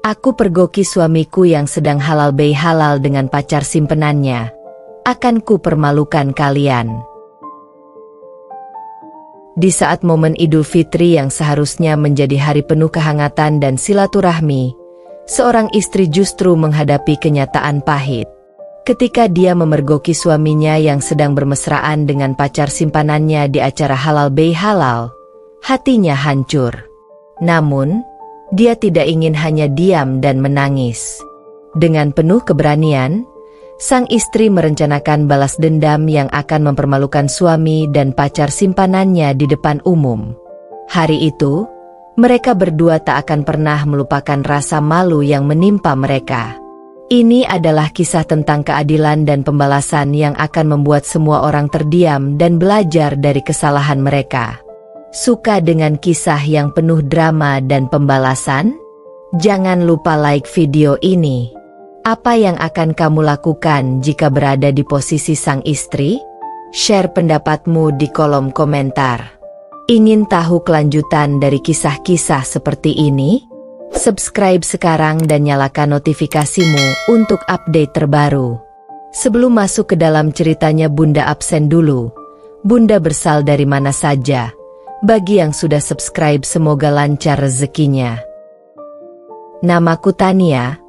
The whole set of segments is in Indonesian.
Aku pergoki suamiku yang sedang halal bihalal dengan pacar simpenannya. Akan ku permalukan kalian. Di saat momen Idul Fitri yang seharusnya menjadi hari penuh kehangatan dan silaturahmi, seorang istri justru menghadapi kenyataan pahit. Ketika dia memergoki suaminya yang sedang bermesraan dengan pacar simpanannya di acara halal bihalal, hatinya hancur. Namun, dia tidak ingin hanya diam dan menangis. Dengan penuh keberanian, sang istri merencanakan balas dendam yang akan mempermalukan suami dan pacar simpanannya di depan umum. Hari itu, mereka berdua tak akan pernah melupakan rasa malu yang menimpa mereka. Ini adalah kisah tentang keadilan dan pembalasan yang akan membuat semua orang terdiam dan belajar dari kesalahan mereka. Suka dengan kisah yang penuh drama dan pembalasan? Jangan lupa like video ini. Apa yang akan kamu lakukan jika berada di posisi sang istri? Share pendapatmu di kolom komentar. Ingin tahu kelanjutan dari kisah-kisah seperti ini? Subscribe sekarang dan nyalakan notifikasimu untuk update terbaru. Sebelum masuk ke dalam ceritanya, Bunda absen dulu. Bunda bersal dari mana saja? Bagi yang sudah subscribe, semoga lancar rezekinya. Namaku Tania,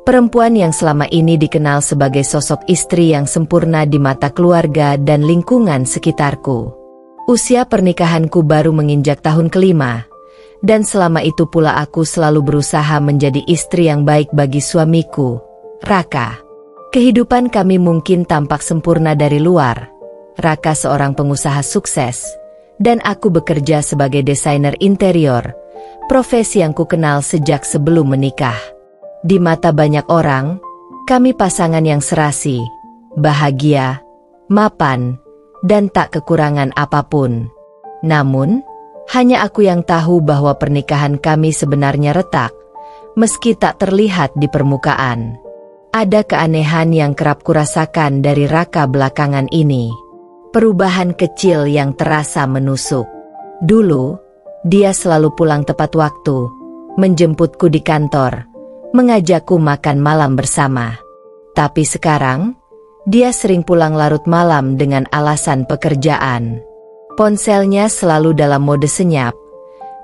perempuan yang selama ini dikenal sebagai sosok istri yang sempurna di mata keluarga dan lingkungan sekitarku. Usia pernikahanku baru menginjak tahun kelima, dan selama itu pula aku selalu berusaha menjadi istri yang baik bagi suamiku, Raka. Kehidupan kami mungkin tampak sempurna dari luar. Raka seorang pengusaha sukses, dan aku bekerja sebagai desainer interior, profesi yang ku kenal sejak sebelum menikah. Di mata banyak orang, kami pasangan yang serasi, bahagia, mapan, dan tak kekurangan apapun. Namun, hanya aku yang tahu bahwa pernikahan kami sebenarnya retak, meski tak terlihat di permukaan. Ada keanehan yang kerap kurasakan dari Raka belakangan ini. Perubahan kecil yang terasa menusuk. Dulu, dia selalu pulang tepat waktu, menjemputku di kantor, mengajakku makan malam bersama. Tapi sekarang, dia sering pulang larut malam dengan alasan pekerjaan. Ponselnya selalu dalam mode senyap,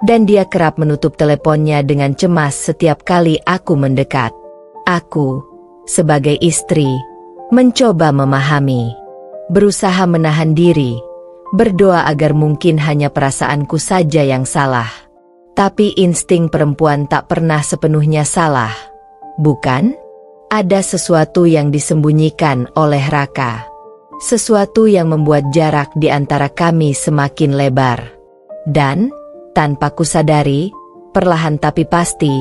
dan dia kerap menutup teleponnya dengan cemas setiap kali aku mendekat. Aku, sebagai istri, mencoba memahami. Berusaha menahan diri, berdoa agar mungkin hanya perasaanku saja yang salah. Tapi insting perempuan tak pernah sepenuhnya salah. Bukan? Ada sesuatu yang disembunyikan oleh Raka. Sesuatu yang membuat jarak di antara kami semakin lebar. Dan, tanpa kusadari, perlahan tapi pasti,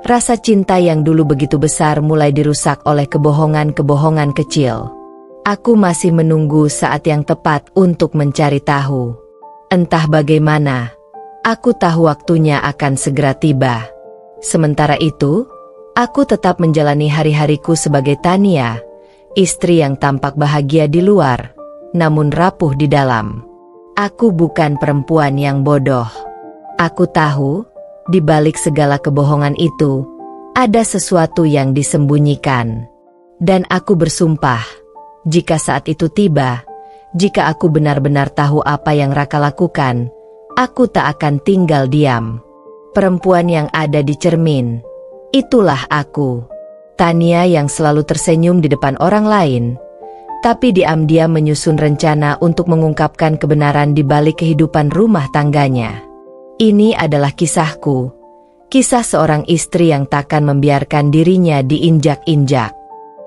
rasa cinta yang dulu begitu besar mulai dirusak oleh kebohongan-kebohongan kecil. Aku masih menunggu saat yang tepat untuk mencari tahu. Entah bagaimana, aku tahu waktunya akan segera tiba. Sementara itu, aku tetap menjalani hari-hariku sebagai Tania, istri yang tampak bahagia di luar, namun rapuh di dalam. Aku bukan perempuan yang bodoh. Aku tahu, di balik segala kebohongan itu, ada sesuatu yang disembunyikan. Dan aku bersumpah, jika saat itu tiba, jika aku benar-benar tahu apa yang Raka lakukan, aku tak akan tinggal diam. Perempuan yang ada di cermin, itulah aku. Tania yang selalu tersenyum di depan orang lain, tapi diam-diam menyusun rencana untuk mengungkapkan kebenaran di balik kehidupan rumah tangganya. Ini adalah kisahku, kisah seorang istri yang takkan membiarkan dirinya diinjak-injak.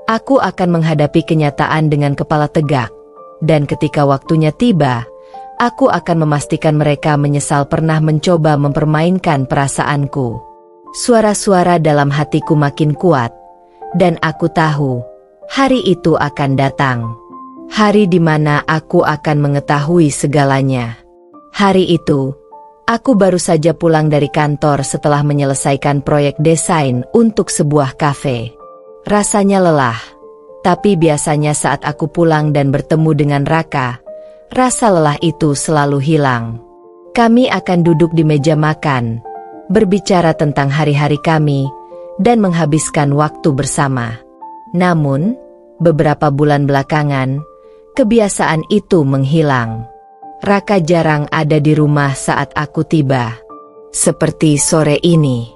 Aku akan menghadapi kenyataan dengan kepala tegak, dan ketika waktunya tiba, aku akan memastikan mereka menyesal pernah mencoba mempermainkan perasaanku. Suara-suara dalam hatiku makin kuat, dan aku tahu, hari itu akan datang. Hari di mana aku akan mengetahui segalanya. Hari itu, aku baru saja pulang dari kantor setelah menyelesaikan proyek desain untuk sebuah kafe. Rasanya lelah, tapi biasanya saat aku pulang dan bertemu dengan Raka, rasa lelah itu selalu hilang. Kami akan duduk di meja makan, berbicara tentang hari-hari kami, dan menghabiskan waktu bersama. Namun, beberapa bulan belakangan, kebiasaan itu menghilang. Raka jarang ada di rumah saat aku tiba. Seperti sore ini,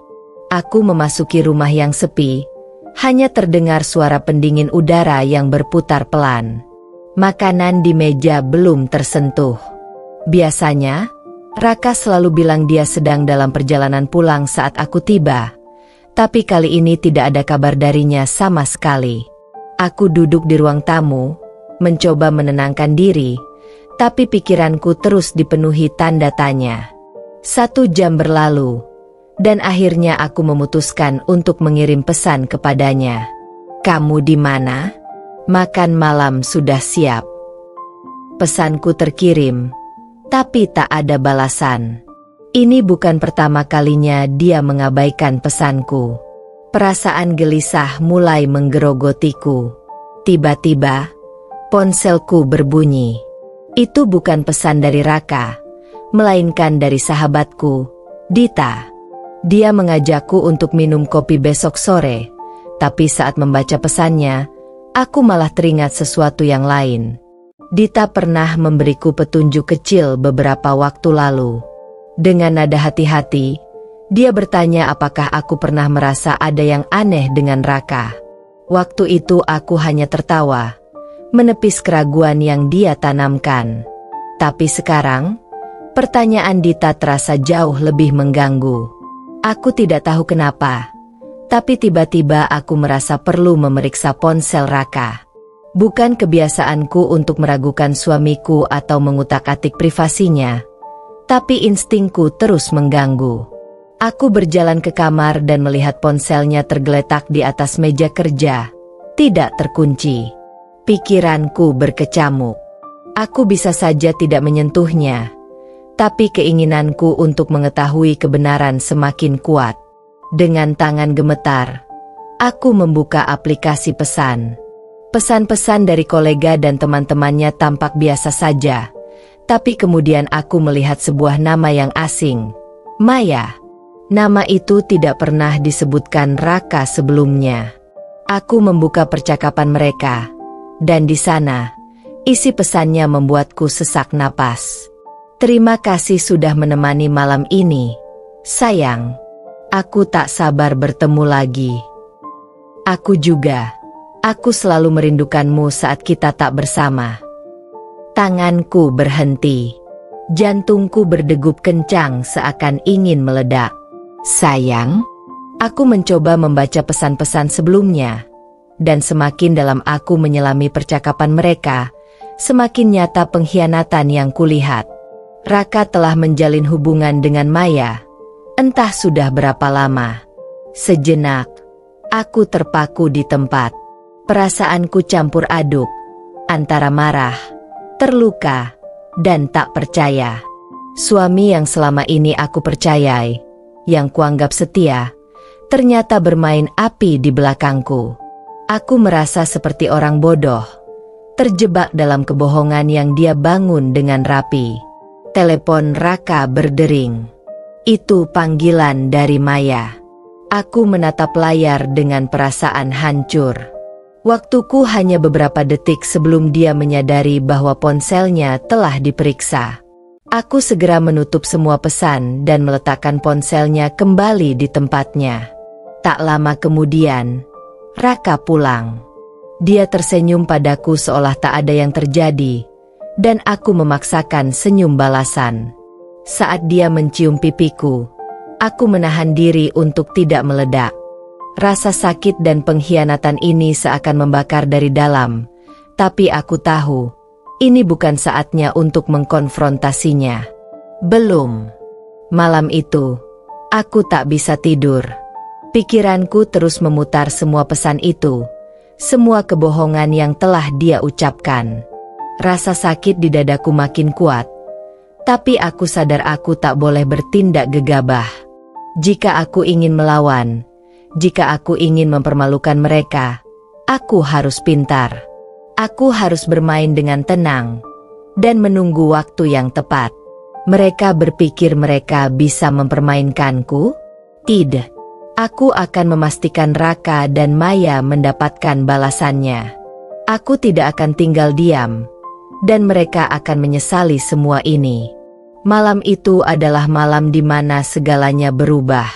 aku memasuki rumah yang sepi, hanya terdengar suara pendingin udara yang berputar pelan. Makanan di meja belum tersentuh. Biasanya, Raka selalu bilang dia sedang dalam perjalanan pulang saat aku tiba. Tapi kali ini tidak ada kabar darinya sama sekali. Aku duduk di ruang tamu, mencoba menenangkan diri, tapi pikiranku terus dipenuhi tanda tanya. 1 jam berlalu, dan akhirnya aku memutuskan untuk mengirim pesan kepadanya. "Kamu di mana? Makan malam sudah siap." Pesanku terkirim, tapi tak ada balasan. Ini bukan pertama kalinya dia mengabaikan pesanku. Perasaan gelisah mulai menggerogotiku. Tiba-tiba, ponselku berbunyi. Itu bukan pesan dari Raka, melainkan dari sahabatku, Dita. Dia mengajakku untuk minum kopi besok sore, tapi saat membaca pesannya, aku malah teringat sesuatu yang lain. Dita pernah memberiku petunjuk kecil beberapa waktu lalu. Dengan nada hati-hati, dia bertanya apakah aku pernah merasa ada yang aneh dengan Raka. Waktu itu aku hanya tertawa, menepis keraguan yang dia tanamkan. Tapi sekarang, pertanyaan Dita terasa jauh lebih mengganggu. Aku tidak tahu kenapa, tapi tiba-tiba aku merasa perlu memeriksa ponsel Raka. Bukan kebiasaanku untuk meragukan suamiku atau mengutak-atik privasinya, tapi instingku terus mengganggu. Aku berjalan ke kamar dan melihat ponselnya tergeletak di atas meja kerja, tidak terkunci. Pikiranku berkecamuk. Aku bisa saja tidak menyentuhnya, tapi keinginanku untuk mengetahui kebenaran semakin kuat. Dengan tangan gemetar, aku membuka aplikasi pesan. Pesan-pesan dari kolega dan teman-temannya tampak biasa saja, tapi kemudian aku melihat sebuah nama yang asing, Maya. Nama itu tidak pernah disebutkan Raka sebelumnya. Aku membuka percakapan mereka, dan di sana, isi pesannya membuatku sesak napas. "Terima kasih sudah menemani malam ini, sayang. Aku tak sabar bertemu lagi." Aku juga. Aku selalu merindukanmu saat kita tak bersama. Tanganku berhenti. Jantungku berdegup kencang seakan ingin meledak. "Sayang?" Aku mencoba membaca pesan-pesan sebelumnya. Dan semakin dalam aku menyelami percakapan mereka, semakin nyata pengkhianatan yang kulihat. Raka telah menjalin hubungan dengan Maya. Entah sudah berapa lama. Sejenak, aku terpaku di tempat. Perasaanku campur aduk, antara marah, terluka, dan tak percaya. Suami yang selama ini aku percayai, yang kuanggap setia, ternyata bermain api di belakangku. Aku merasa seperti orang bodoh, terjebak dalam kebohongan yang dia bangun dengan rapi. Telepon Raka berdering. Itu panggilan dari Maya. Aku menatap layar dengan perasaan hancur. Waktuku hanya beberapa detik sebelum dia menyadari bahwa ponselnya telah diperiksa. Aku segera menutup semua pesan dan meletakkan ponselnya kembali di tempatnya. Tak lama kemudian, Raka pulang. Dia tersenyum padaku seolah tak ada yang terjadi, dan aku memaksakan senyum balasan. Saat dia mencium pipiku, aku menahan diri untuk tidak meledak. Rasa sakit dan pengkhianatan ini seakan membakar dari dalam, tapi aku tahu, ini bukan saatnya untuk mengkonfrontasinya. Belum. Malam itu, aku tak bisa tidur. Pikiranku terus memutar semua pesan itu, semua kebohongan yang telah dia ucapkan. Rasa sakit di dadaku makin kuat, tapi aku sadar aku tak boleh bertindak gegabah. Jika aku ingin melawan, jika aku ingin mempermalukan mereka, aku harus pintar. Aku harus bermain dengan tenang dan menunggu waktu yang tepat. Mereka berpikir mereka bisa mempermainkanku? Tidak. Aku akan memastikan Raka dan Maya mendapatkan balasannya. Aku tidak akan tinggal diam, dan mereka akan menyesali semua ini. Malam itu adalah malam di mana segalanya berubah.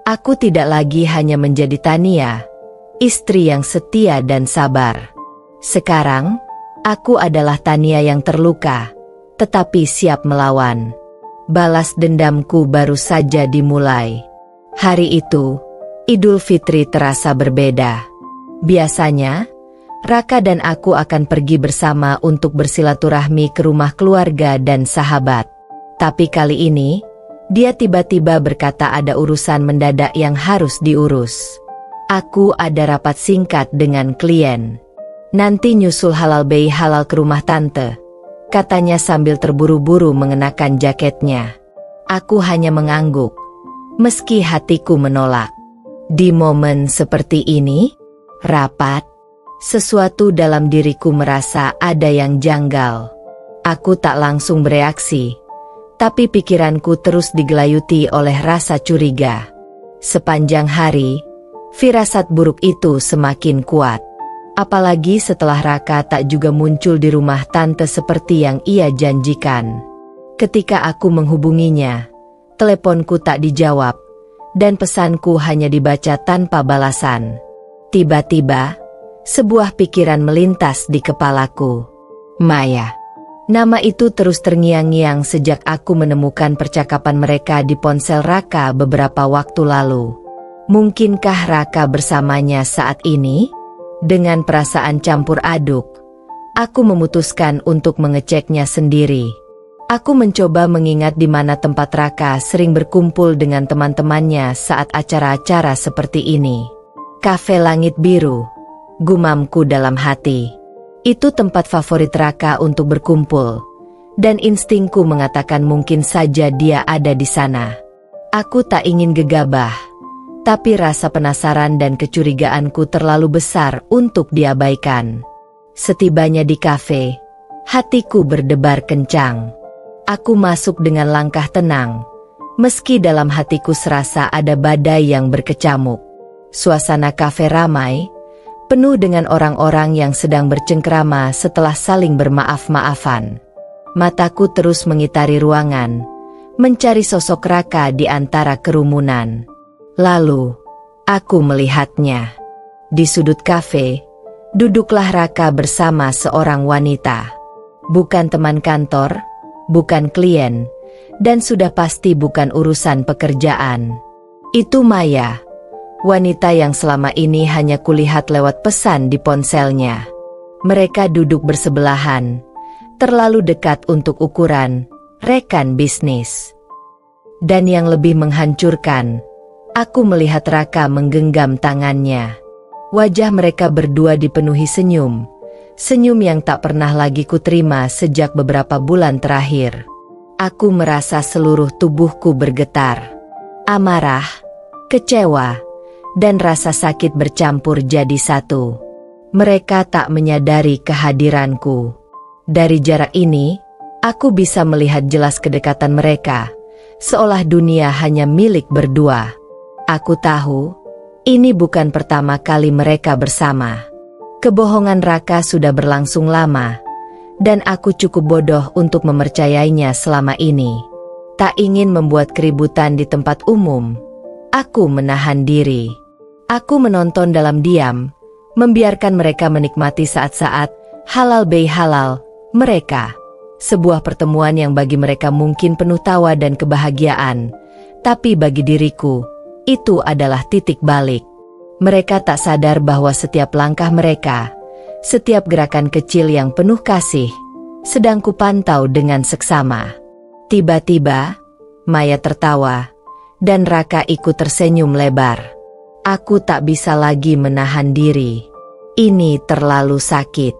Aku tidak lagi hanya menjadi Tania, istri yang setia dan sabar. Sekarang, aku adalah Tania yang terluka, tetapi siap melawan. Balas dendamku baru saja dimulai. Hari itu, Idul Fitri terasa berbeda. Biasanya, Raka dan aku akan pergi bersama untuk bersilaturahmi ke rumah keluarga dan sahabat. Tapi kali ini, dia tiba-tiba berkata ada urusan mendadak yang harus diurus. Aku ada rapat singkat dengan klien. Nanti nyusul halal bei halal ke rumah tante, katanya sambil terburu-buru mengenakan jaketnya. Aku hanya mengangguk, meski hatiku menolak. Di momen seperti ini, rapat, sesuatu dalam diriku merasa ada yang janggal. Aku tak langsung bereaksi, tapi pikiranku terus digelayuti oleh rasa curiga. Sepanjang hari, firasat buruk itu semakin kuat. Apalagi setelah Raka tak juga muncul di rumah tante seperti yang ia janjikan. Ketika aku menghubunginya, teleponku tak dijawab, dan pesanku hanya dibaca tanpa balasan. Tiba-tiba, sebuah pikiran melintas di kepalaku. Maya. Nama itu terus terngiang-ngiang sejak aku menemukan percakapan mereka di ponsel Raka beberapa waktu lalu. Mungkinkah Raka bersamanya saat ini? Dengan perasaan campur aduk, aku memutuskan untuk mengeceknya sendiri. Aku mencoba mengingat di mana tempat Raka sering berkumpul dengan teman-temannya saat acara-acara seperti ini. Kafe Langit Biru, gumamku dalam hati. Itu tempat favorit Raka untuk berkumpul, dan instingku mengatakan mungkin saja dia ada di sana. Aku tak ingin gegabah, tapi rasa penasaran dan kecurigaanku terlalu besar untuk diabaikan. Setibanya di kafe, hatiku berdebar kencang. Aku masuk dengan langkah tenang, meski dalam hatiku serasa ada badai yang berkecamuk. Suasana kafe ramai, penuh dengan orang-orang yang sedang bercengkrama setelah saling bermaaf-maafan. Mataku terus mengitari ruangan, mencari sosok Raka di antara kerumunan. Lalu, aku melihatnya. Di sudut kafe, duduklah Raka bersama seorang wanita. Bukan teman kantor, bukan klien, dan sudah pasti bukan urusan pekerjaan. Itu Maya, wanita yang selama ini hanya kulihat lewat pesan di ponselnya. Mereka duduk bersebelahan, terlalu dekat untuk ukuran rekan bisnis. Dan yang lebih menghancurkan, aku melihat Raka menggenggam tangannya. Wajah mereka berdua dipenuhi senyum, senyum yang tak pernah lagi kuterima sejak beberapa bulan terakhir. Aku merasa seluruh tubuhku bergetar. Amarah, kecewa, dan rasa sakit bercampur jadi satu. Mereka tak menyadari kehadiranku. Dari jarak ini, aku bisa melihat jelas kedekatan mereka, seolah dunia hanya milik berdua. Aku tahu, ini bukan pertama kali mereka bersama. Kebohongan Raka sudah berlangsung lama, dan aku cukup bodoh untuk mempercayainya selama ini. Tak ingin membuat keributan di tempat umum, aku menahan diri. Aku menonton dalam diam, membiarkan mereka menikmati saat-saat halal bei halal mereka. Sebuah pertemuan yang bagi mereka mungkin penuh tawa dan kebahagiaan, tapi bagi diriku, itu adalah titik balik. Mereka tak sadar bahwa setiap langkah mereka, setiap gerakan kecil yang penuh kasih, sedang kupantau dengan seksama. Tiba-tiba, Maya tertawa, dan Raka ikut tersenyum lebar. Aku tak bisa lagi menahan diri. Ini terlalu sakit.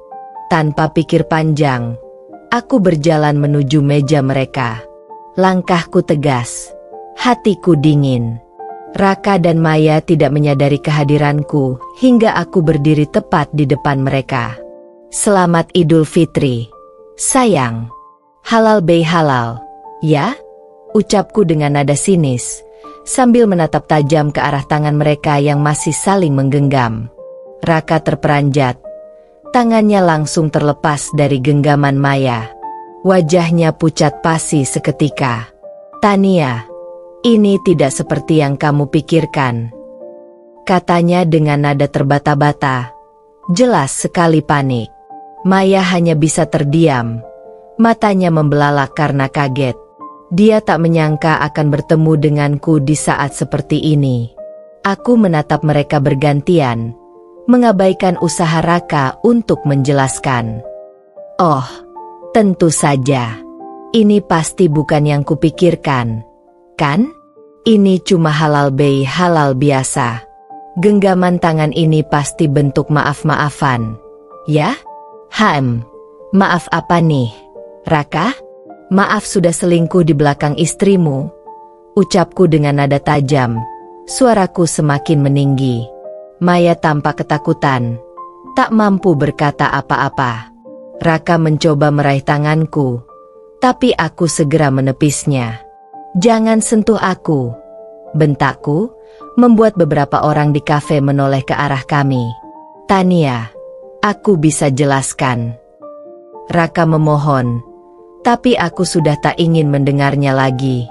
Tanpa pikir panjang, aku berjalan menuju meja mereka. Langkahku tegas, hatiku dingin. Raka dan Maya tidak menyadari kehadiranku hingga aku berdiri tepat di depan mereka. Selamat Idul Fitri, sayang. Halal bei halal, ya? Ucapku dengan nada sinis, sambil menatap tajam ke arah tangan mereka yang masih saling menggenggam. Raka terperanjat. Tangannya langsung terlepas dari genggaman Maya. Wajahnya pucat pasi seketika. "Tania, ini tidak seperti yang kamu pikirkan," katanya dengan nada terbata-bata. Jelas sekali panik. Maya hanya bisa terdiam. Matanya membelalak karena kaget. Dia tak menyangka akan bertemu denganku di saat seperti ini. Aku menatap mereka bergantian, mengabaikan usaha Raka untuk menjelaskan. "Oh, tentu saja. Ini pasti bukan yang kupikirkan, kan? Ini cuma halal biasa. Genggaman tangan ini pasti bentuk maaf-maafan, ya?" Maaf apa nih, Raka?" "Maaf sudah selingkuh di belakang istrimu," ucapku dengan nada tajam. Suaraku semakin meninggi. Maya tampak ketakutan, tak mampu berkata apa-apa. Raka mencoba meraih tanganku, tapi aku segera menepisnya. "Jangan sentuh aku," bentakku, membuat beberapa orang di kafe menoleh ke arah kami. "Tania, aku bisa jelaskan." Raka memohon, tapi aku sudah tak ingin mendengarnya lagi.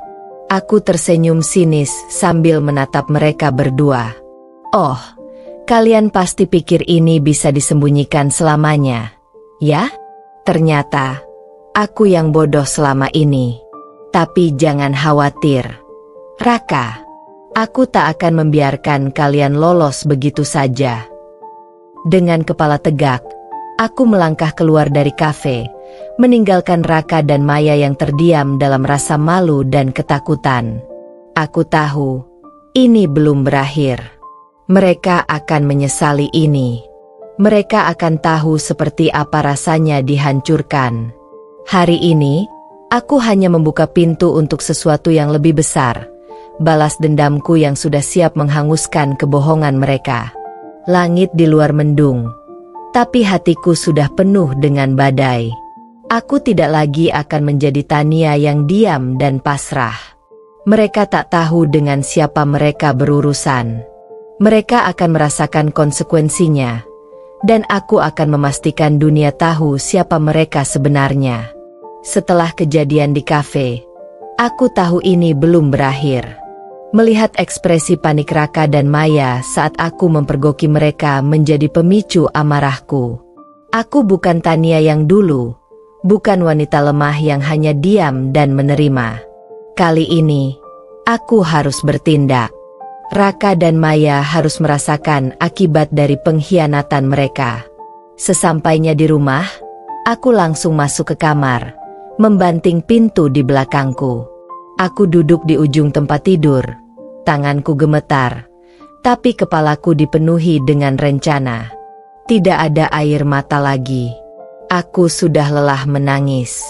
Aku tersenyum sinis sambil menatap mereka berdua. "Oh, kalian pasti pikir ini bisa disembunyikan selamanya, ya? Ternyata aku yang bodoh selama ini. Tapi jangan khawatir, Raka. Aku tak akan membiarkan kalian lolos begitu saja." Dengan kepala tegak, aku melangkah keluar dari kafe, meninggalkan Raka dan Maya yang terdiam dalam rasa malu dan ketakutan. Aku tahu, ini belum berakhir. Mereka akan menyesali ini. Mereka akan tahu seperti apa rasanya dihancurkan. Hari ini, aku hanya membuka pintu untuk sesuatu yang lebih besar. Balas dendamku yang sudah siap menghanguskan kebohongan mereka. Langit di luar mendung, tapi hatiku sudah penuh dengan badai. Aku tidak lagi akan menjadi Tania yang diam dan pasrah. Mereka tak tahu dengan siapa mereka berurusan. Mereka akan merasakan konsekuensinya, dan aku akan memastikan dunia tahu siapa mereka sebenarnya. Setelah kejadian di kafe, aku tahu ini belum berakhir. Melihat ekspresi panik Raka dan Maya saat aku mempergoki mereka menjadi pemicu amarahku. Aku bukan Tania yang dulu, bukan wanita lemah yang hanya diam dan menerima. Kali ini, aku harus bertindak. Raka dan Maya harus merasakan akibat dari pengkhianatan mereka. Sesampainya di rumah, aku langsung masuk ke kamar, membanting pintu di belakangku. Aku duduk di ujung tempat tidur. Tanganku gemetar, tapi kepalaku dipenuhi dengan rencana. Tidak ada air mata lagi. Aku sudah lelah menangis.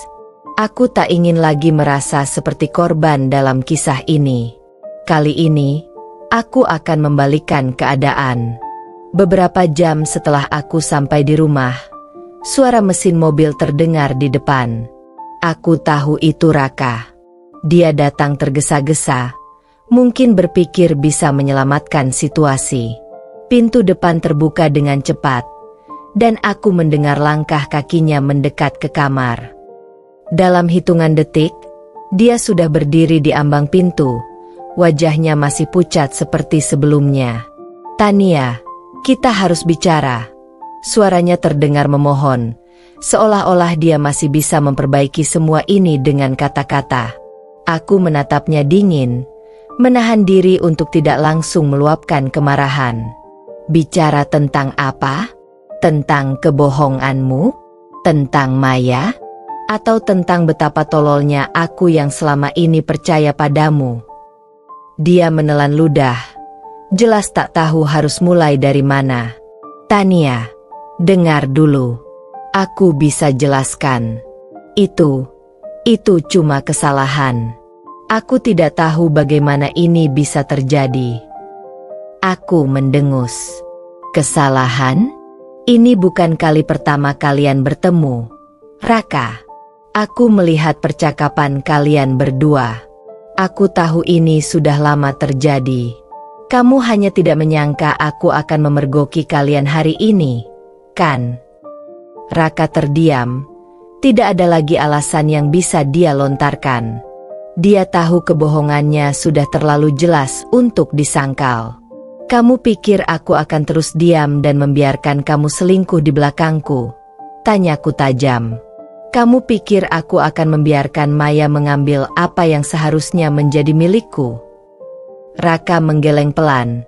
Aku tak ingin lagi merasa seperti korban dalam kisah ini. Kali ini, aku akan membalikkan keadaan. Beberapa jam setelah aku sampai di rumah, suara mesin mobil terdengar di depan. Aku tahu itu Raka. Dia datang tergesa-gesa. Mungkin berpikir bisa menyelamatkan situasi. Pintu depan terbuka dengan cepat, dan aku mendengar langkah kakinya mendekat ke kamar. Dalam hitungan detik, dia sudah berdiri di ambang pintu. Wajahnya masih pucat seperti sebelumnya. "Tania, kita harus bicara." Suaranya terdengar memohon, seolah-olah dia masih bisa memperbaiki semua ini dengan kata-kata. Aku menatapnya dingin, menahan diri untuk tidak langsung meluapkan kemarahan. "Bicara tentang apa? Tentang kebohonganmu? Tentang Maya? Atau tentang betapa tololnya aku yang selama ini percaya padamu?" Dia menelan ludah, jelas tak tahu harus mulai dari mana. "Tania, dengar dulu. Aku bisa jelaskan. Itu cuma kesalahan. Aku tidak tahu bagaimana ini bisa terjadi." Aku mendengus. "Kesalahan? Ini bukan kali pertama kalian bertemu, Raka. Aku melihat percakapan kalian berdua. Aku tahu ini sudah lama terjadi. Kamu hanya tidak menyangka aku akan memergoki kalian hari ini, kan? Raka terdiam. Tidak ada lagi alasan yang bisa dia lontarkan. Dia tahu kebohongannya sudah terlalu jelas untuk disangkal. Kamu pikir aku akan terus diam dan membiarkan kamu selingkuh di belakangku? Tanyaku tajam. Kamu pikir aku akan membiarkan Maya mengambil apa yang seharusnya menjadi milikku? Raka menggeleng pelan.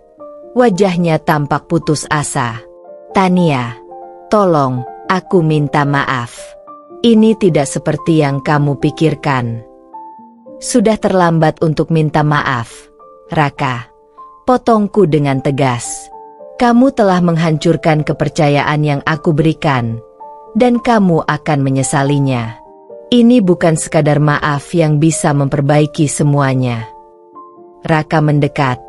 Wajahnya tampak putus asa. Tania, tolong, aku minta maaf. Ini tidak seperti yang kamu pikirkan. Sudah terlambat untuk minta maaf, Raka. Potongku dengan tegas. Kamu telah menghancurkan kepercayaan yang aku berikan. Dan kamu akan menyesalinya. Ini bukan sekadar maaf yang bisa memperbaiki semuanya. Raka mendekat,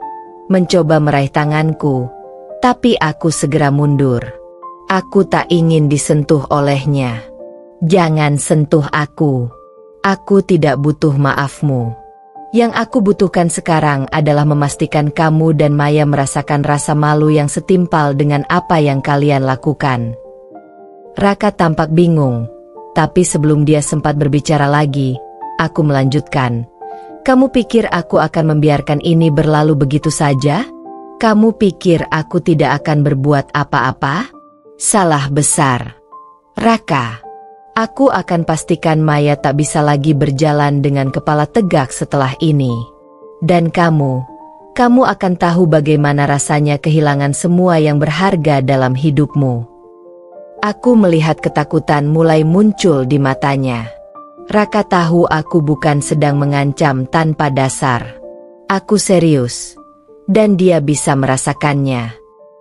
mencoba meraih tanganku, tapi aku segera mundur. Aku tak ingin disentuh olehnya. Jangan sentuh aku. Aku tidak butuh maafmu. Yang aku butuhkan sekarang adalah memastikan kamu dan Maya merasakan rasa malu yang setimpal dengan apa yang kalian lakukan. Raka tampak bingung, tapi sebelum dia sempat berbicara lagi, aku melanjutkan. Kamu pikir aku akan membiarkan ini berlalu begitu saja? Kamu pikir aku tidak akan berbuat apa-apa? Salah besar. Raka, aku akan pastikan Maya tak bisa lagi berjalan dengan kepala tegak setelah ini. Dan kamu akan tahu bagaimana rasanya kehilangan semua yang berharga dalam hidupmu. Aku melihat ketakutan mulai muncul di matanya. Raka tahu aku bukan sedang mengancam tanpa dasar. Aku serius. Dan dia bisa merasakannya.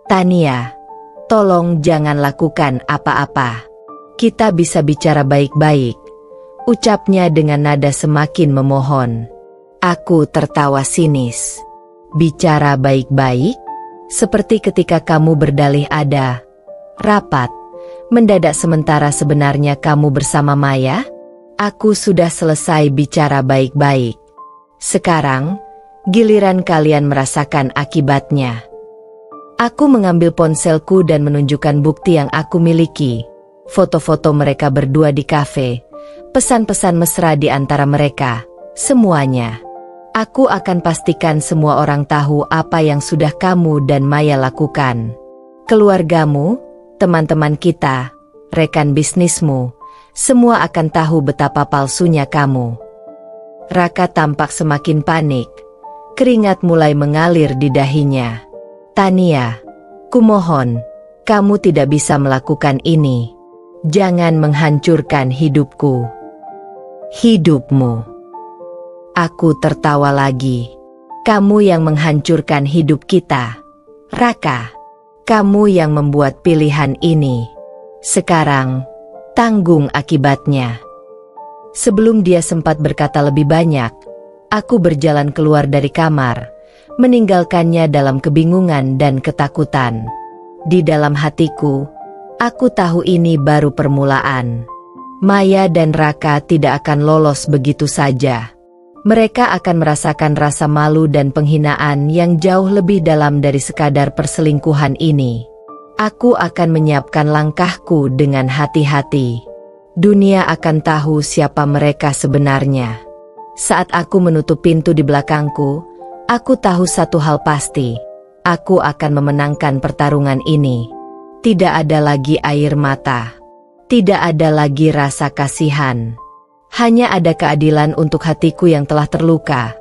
Tania, tolong jangan lakukan apa-apa. Kita bisa bicara baik-baik. Ucapnya dengan nada semakin memohon. Aku tertawa sinis. Bicara baik-baik? Seperti ketika kamu berdalih ada rapat. Mendadak sementara sebenarnya kamu bersama Maya? Aku sudah selesai bicara baik-baik. Sekarang, giliran kalian merasakan akibatnya. Aku mengambil ponselku dan menunjukkan bukti yang aku miliki. Foto-foto mereka berdua di kafe. Pesan-pesan mesra di antara mereka. Semuanya. Aku akan pastikan semua orang tahu apa yang sudah kamu dan Maya lakukan. Keluargamu, teman-teman kita, rekan bisnismu, semua akan tahu betapa palsunya kamu. Raka tampak semakin panik. Keringat mulai mengalir di dahinya. Tania, kumohon, kamu tidak bisa melakukan ini. Jangan menghancurkan hidupku. Hidupmu. Aku tertawa lagi. Kamu yang menghancurkan hidup kita. Raka. Kamu yang membuat pilihan ini. Sekarang, tanggung akibatnya. Sebelum dia sempat berkata lebih banyak, aku berjalan keluar dari kamar, meninggalkannya dalam kebingungan dan ketakutan. Di dalam hatiku, aku tahu ini baru permulaan. Maya dan Raka tidak akan lolos begitu saja. Mereka akan merasakan rasa malu dan penghinaan yang jauh lebih dalam dari sekadar perselingkuhan ini. Aku akan menyiapkan langkahku dengan hati-hati. Dunia akan tahu siapa mereka sebenarnya. Saat aku menutup pintu di belakangku, aku tahu satu hal pasti. Aku akan memenangkan pertarungan ini. Tidak ada lagi air mata. Tidak ada lagi rasa kasihan. Hanya ada keadilan untuk hatiku yang telah terluka.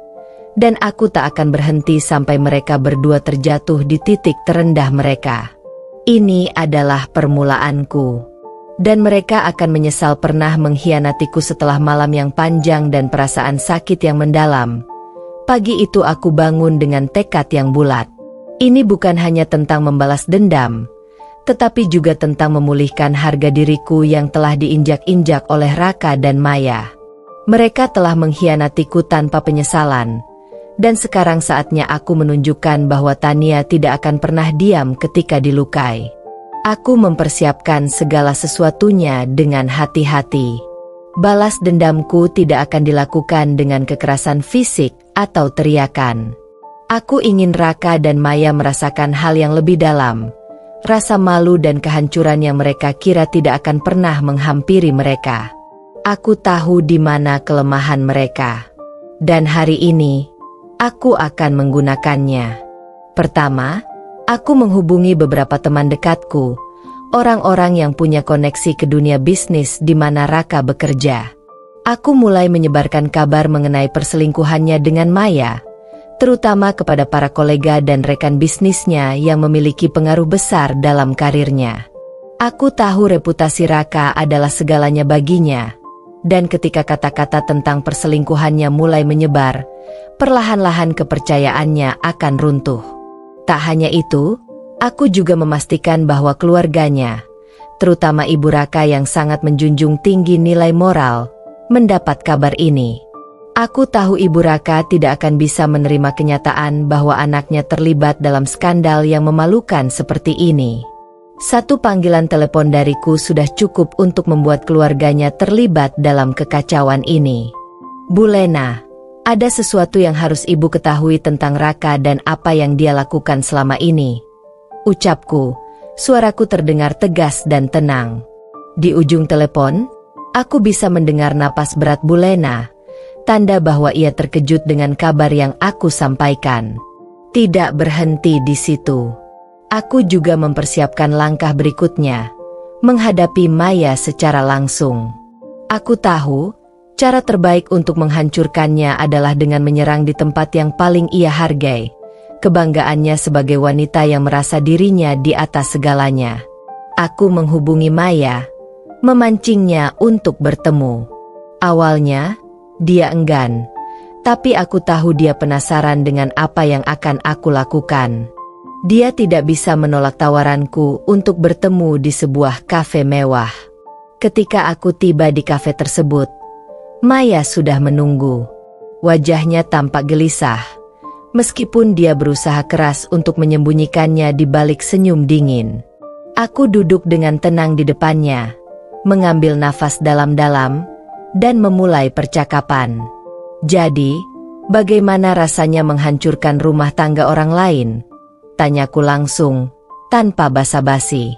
Dan aku tak akan berhenti sampai mereka berdua terjatuh di titik terendah mereka. Ini adalah permulaanku. Dan mereka akan menyesal pernah mengkhianatiku setelah malam yang panjang dan perasaan sakit yang mendalam. Pagi itu aku bangun dengan tekad yang bulat. Ini bukan hanya tentang membalas dendam, tetapi juga tentang memulihkan harga diriku yang telah diinjak-injak oleh Raka dan Maya. Mereka telah mengkhianatiku tanpa penyesalan, dan sekarang saatnya aku menunjukkan bahwa Tania tidak akan pernah diam ketika dilukai. Aku mempersiapkan segala sesuatunya dengan hati-hati. Balas dendamku tidak akan dilakukan dengan kekerasan fisik atau teriakan. Aku ingin Raka dan Maya merasakan hal yang lebih dalam, rasa malu dan kehancuran yang mereka kira tidak akan pernah menghampiri mereka. Aku tahu di mana kelemahan mereka. Dan hari ini, aku akan menggunakannya. Pertama, aku menghubungi beberapa teman dekatku, orang-orang yang punya koneksi ke dunia bisnis di mana Raka bekerja. Aku mulai menyebarkan kabar mengenai perselingkuhannya dengan Maya, terutama kepada para kolega dan rekan bisnisnya yang memiliki pengaruh besar dalam karirnya. Aku tahu reputasi Raka adalah segalanya baginya, dan ketika kata-kata tentang perselingkuhannya mulai menyebar, perlahan-lahan kepercayaannya akan runtuh. Tak hanya itu, aku juga memastikan bahwa keluarganya, terutama Ibu Raka yang sangat menjunjung tinggi nilai moral, mendapat kabar ini. Aku tahu Ibu Raka tidak akan bisa menerima kenyataan bahwa anaknya terlibat dalam skandal yang memalukan seperti ini. Satu panggilan telepon dariku sudah cukup untuk membuat keluarganya terlibat dalam kekacauan ini. Bu Lena, ada sesuatu yang harus ibu ketahui tentang Raka dan apa yang dia lakukan selama ini. Ucapku, suaraku terdengar tegas dan tenang. Di ujung telepon, aku bisa mendengar napas berat Bu Lena, tanda bahwa ia terkejut dengan kabar yang aku sampaikan. Tidak berhenti di situ. Aku juga mempersiapkan langkah berikutnya, menghadapi Maya secara langsung. Aku tahu, cara terbaik untuk menghancurkannya adalah dengan menyerang di tempat yang paling ia hargai, kebanggaannya sebagai wanita yang merasa dirinya di atas segalanya. Aku menghubungi Maya, memancingnya untuk bertemu. Awalnya, dia enggan, tapi aku tahu dia penasaran dengan apa yang akan aku lakukan. Dia tidak bisa menolak tawaranku untuk bertemu di sebuah kafe mewah. Ketika aku tiba di kafe tersebut, Maya sudah menunggu. Wajahnya tampak gelisah, meskipun dia berusaha keras untuk menyembunyikannya di balik senyum dingin. Aku duduk dengan tenang di depannya, mengambil nafas dalam-dalam, dan memulai percakapan. Jadi, bagaimana rasanya menghancurkan rumah tangga orang lain? Tanyaku langsung, tanpa basa-basi.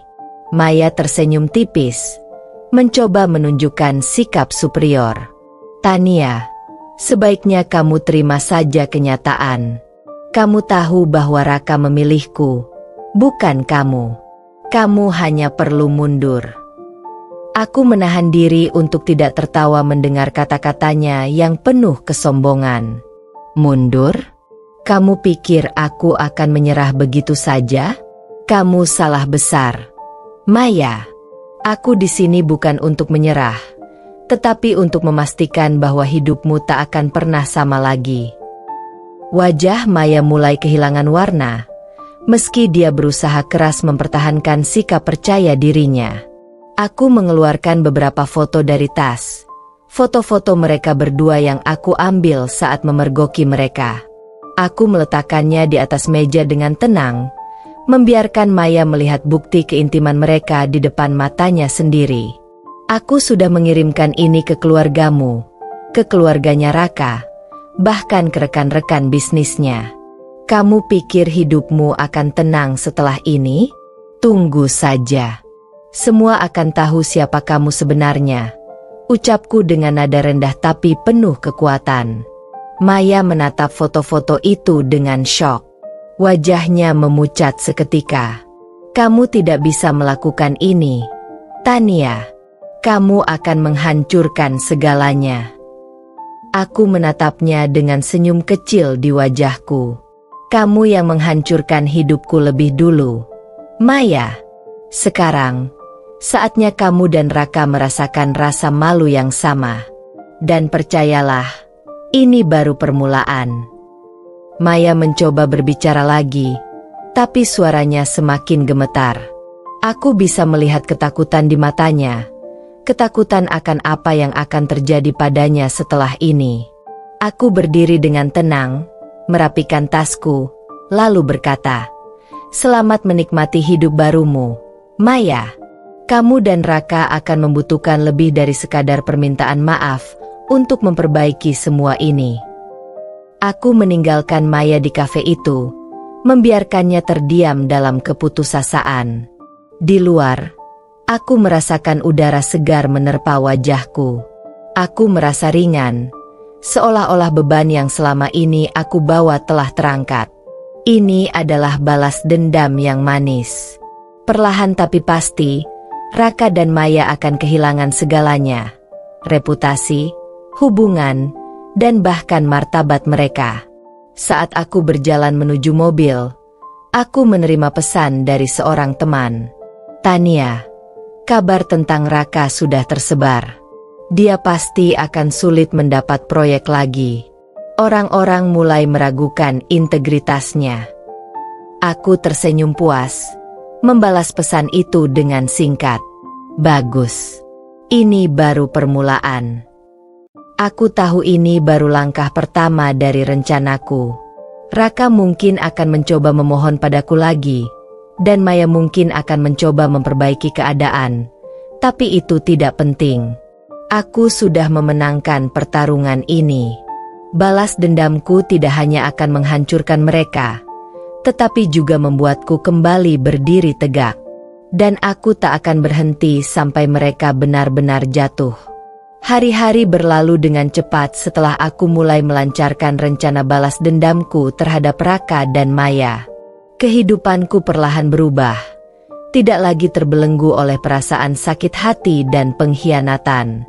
Maya tersenyum tipis, mencoba menunjukkan sikap superior. Tania, sebaiknya kamu terima saja kenyataan. Kamu tahu bahwa Raka memilihku, bukan kamu. Kamu hanya perlu mundur. Aku menahan diri untuk tidak tertawa mendengar kata-katanya yang penuh kesombongan. Mundur? Kamu pikir aku akan menyerah begitu saja? Kamu salah besar. Maya, aku di sini bukan untuk menyerah, tetapi untuk memastikan bahwa hidupmu tak akan pernah sama lagi. Wajah Maya mulai kehilangan warna, meski dia berusaha keras mempertahankan sikap percaya dirinya. Aku mengeluarkan beberapa foto dari tas, foto-foto mereka berdua yang aku ambil saat memergoki mereka. Aku meletakkannya di atas meja dengan tenang, membiarkan Maya melihat bukti keintiman mereka di depan matanya sendiri. Aku sudah mengirimkan ini ke keluargamu, ke keluarganya Raka, bahkan ke rekan-rekan bisnisnya. Kamu pikir hidupmu akan tenang setelah ini? Tunggu saja. Semua akan tahu siapa kamu sebenarnya. Ucapku dengan nada rendah tapi penuh kekuatan. Maya menatap foto-foto itu dengan syok. Wajahnya memucat seketika. Kamu tidak bisa melakukan ini, Tania. Kamu akan menghancurkan segalanya. Aku menatapnya dengan senyum kecil di wajahku. Kamu yang menghancurkan hidupku lebih dulu, Maya. Sekarang, saatnya kamu dan Raka merasakan rasa malu yang sama. Dan percayalah, ini baru permulaan. Maya mencoba berbicara lagi, tapi suaranya semakin gemetar. Aku bisa melihat ketakutan di matanya, ketakutan akan apa yang akan terjadi padanya setelah ini. Aku berdiri dengan tenang, merapikan tasku, lalu berkata, "Selamat menikmati hidup barumu, Maya. Kamu dan Raka akan membutuhkan lebih dari sekadar permintaan maaf untuk memperbaiki semua ini." Aku meninggalkan Maya di kafe itu, membiarkannya terdiam dalam keputusasaan. Di luar, aku merasakan udara segar menerpa wajahku. Aku merasa ringan, seolah-olah beban yang selama ini aku bawa telah terangkat. Ini adalah balas dendam yang manis. Perlahan tapi pasti, Raka dan Maya akan kehilangan segalanya. Reputasi, hubungan, dan bahkan martabat mereka. Saat aku berjalan menuju mobil, aku menerima pesan dari seorang teman. "Tania, kabar tentang Raka sudah tersebar. Dia pasti akan sulit mendapat proyek lagi. Orang-orang mulai meragukan integritasnya." Aku tersenyum puas, membalas pesan itu dengan singkat. "Bagus. Ini baru permulaan." Aku tahu ini baru langkah pertama dari rencanaku. Raka mungkin akan mencoba memohon padaku lagi, dan Maya mungkin akan mencoba memperbaiki keadaan, tapi itu tidak penting. Aku sudah memenangkan pertarungan ini. Balas dendamku tidak hanya akan menghancurkan mereka, tetapi juga membuatku kembali berdiri tegak. Dan aku tak akan berhenti sampai mereka benar-benar jatuh. Hari-hari berlalu dengan cepat setelah aku mulai melancarkan rencana balas dendamku terhadap Raka dan Maya. Kehidupanku perlahan berubah, tidak lagi terbelenggu oleh perasaan sakit hati dan pengkhianatan.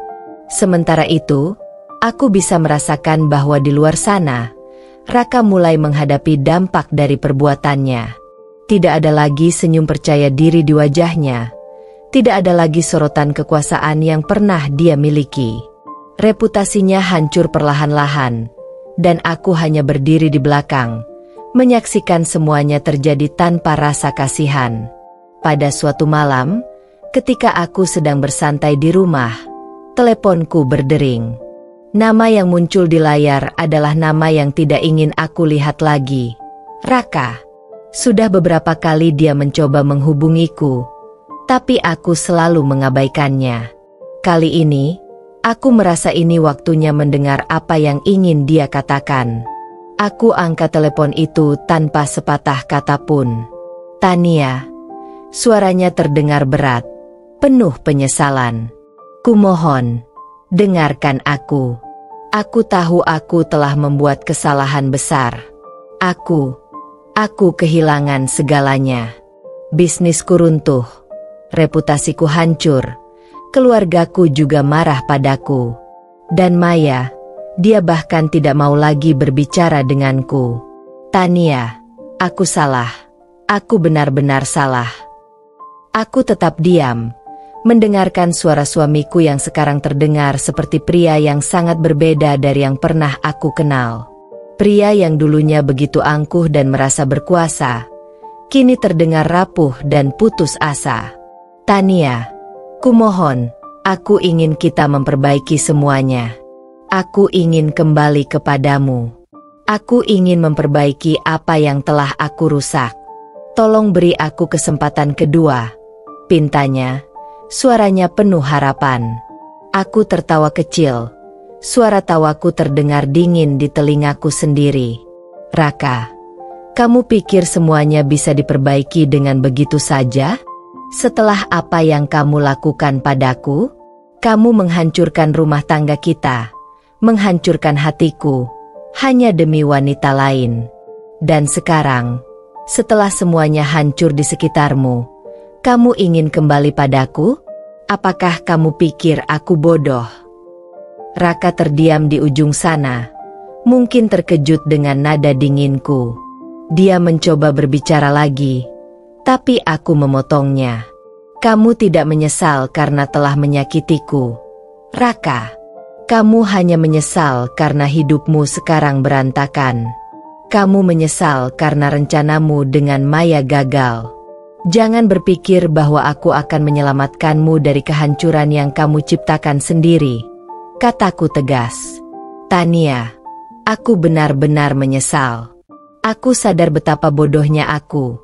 Sementara itu, aku bisa merasakan bahwa di luar sana, Raka mulai menghadapi dampak dari perbuatannya. Tidak ada lagi senyum percaya diri di wajahnya. Tidak ada lagi sorotan kekuasaan yang pernah dia miliki. Reputasinya hancur perlahan-lahan, dan aku hanya berdiri di belakang, menyaksikan semuanya terjadi tanpa rasa kasihan. Pada suatu malam, ketika aku sedang bersantai di rumah, teleponku berdering. Nama yang muncul di layar adalah nama yang tidak ingin aku lihat lagi. Raka. Sudah beberapa kali dia mencoba menghubungiku, tapi aku selalu mengabaikannya. Kali ini, aku merasa ini waktunya mendengar apa yang ingin dia katakan. Aku angkat telepon itu tanpa sepatah kata pun. "Tania." Suaranya terdengar berat, penuh penyesalan. "Kumohon, dengarkan aku. Aku tahu aku telah membuat kesalahan besar. Aku kehilangan segalanya. Bisnisku runtuh. Reputasiku hancur, keluargaku juga marah padaku. Dan Maya, dia bahkan tidak mau lagi berbicara denganku. Tania, aku salah. Aku benar-benar salah." Aku tetap diam, mendengarkan suara suamiku yang sekarang terdengar seperti pria yang sangat berbeda dari yang pernah aku kenal. Pria yang dulunya begitu angkuh dan merasa berkuasa, kini terdengar rapuh dan putus asa. "Tania, kumohon, aku ingin kita memperbaiki semuanya. Aku ingin kembali kepadamu. Aku ingin memperbaiki apa yang telah aku rusak. Tolong beri aku kesempatan kedua," pintanya. Suaranya penuh harapan. Aku tertawa kecil. Suara tawaku terdengar dingin di telingaku sendiri. "Raka, kamu pikir semuanya bisa diperbaiki dengan begitu saja? Setelah apa yang kamu lakukan padaku, kamu menghancurkan rumah tangga kita, menghancurkan hatiku, hanya demi wanita lain. Dan sekarang, setelah semuanya hancur di sekitarmu, kamu ingin kembali padaku? Apakah kamu pikir aku bodoh?" Raka terdiam di ujung sana, mungkin terkejut dengan nada dinginku. Dia mencoba berbicara lagi, tapi aku memotongnya. "Kamu tidak menyesal karena telah menyakitiku, Raka. Kamu hanya menyesal karena hidupmu sekarang berantakan. Kamu menyesal karena rencanamu dengan Maya gagal. Jangan berpikir bahwa aku akan menyelamatkanmu dari kehancuran yang kamu ciptakan sendiri," kataku tegas. "Tania, aku benar-benar menyesal. Aku sadar betapa bodohnya aku."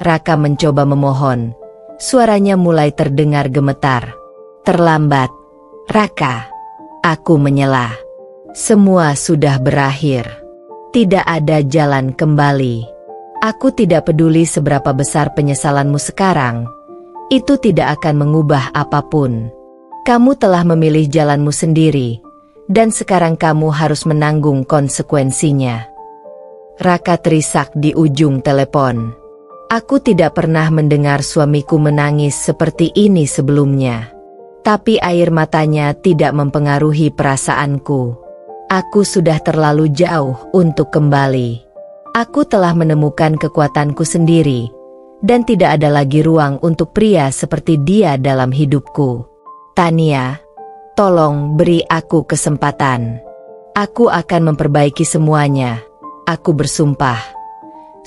Raka mencoba memohon. Suaranya mulai terdengar gemetar. "Terlambat, Raka. Aku menyelah. Semua sudah berakhir. Tidak ada jalan kembali. Aku tidak peduli seberapa besar penyesalanmu sekarang. Itu tidak akan mengubah apapun. Kamu telah memilih jalanmu sendiri, dan sekarang kamu harus menanggung konsekuensinya. Raka terisak di ujung telepon. Aku tidak pernah mendengar suamiku menangis seperti ini sebelumnya. Tapi air matanya tidak mempengaruhi perasaanku. Aku sudah terlalu jauh untuk kembali. Aku telah menemukan kekuatanku sendiri, dan tidak ada lagi ruang untuk pria seperti dia dalam hidupku. Tania, tolong beri aku kesempatan. Aku akan memperbaiki semuanya. Aku bersumpah.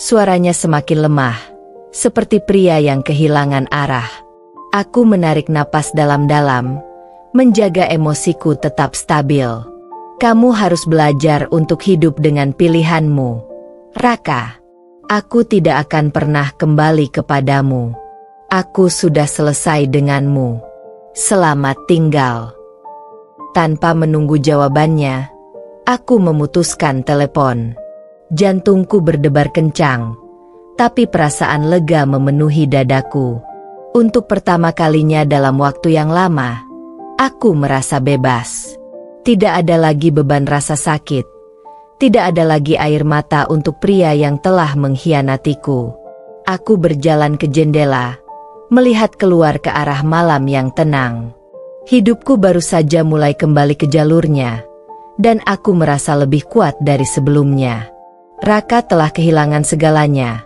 Suaranya semakin lemah, seperti pria yang kehilangan arah. Aku menarik napas dalam-dalam, menjaga emosiku tetap stabil. Kamu harus belajar untuk hidup dengan pilihanmu, Raka. Aku tidak akan pernah kembali kepadamu. Aku sudah selesai denganmu. Selamat tinggal. Tanpa menunggu jawabannya, aku memutuskan telepon. Jantungku berdebar kencang, tapi perasaan lega memenuhi dadaku. Untuk pertama kalinya dalam waktu yang lama, aku merasa bebas. Tidak ada lagi beban rasa sakit. Tidak ada lagi air mata untuk pria yang telah mengkhianatiku. Aku berjalan ke jendela, melihat keluar ke arah malam yang tenang. Hidupku baru saja mulai kembali ke jalurnya, dan aku merasa lebih kuat dari sebelumnya. Raka telah kehilangan segalanya,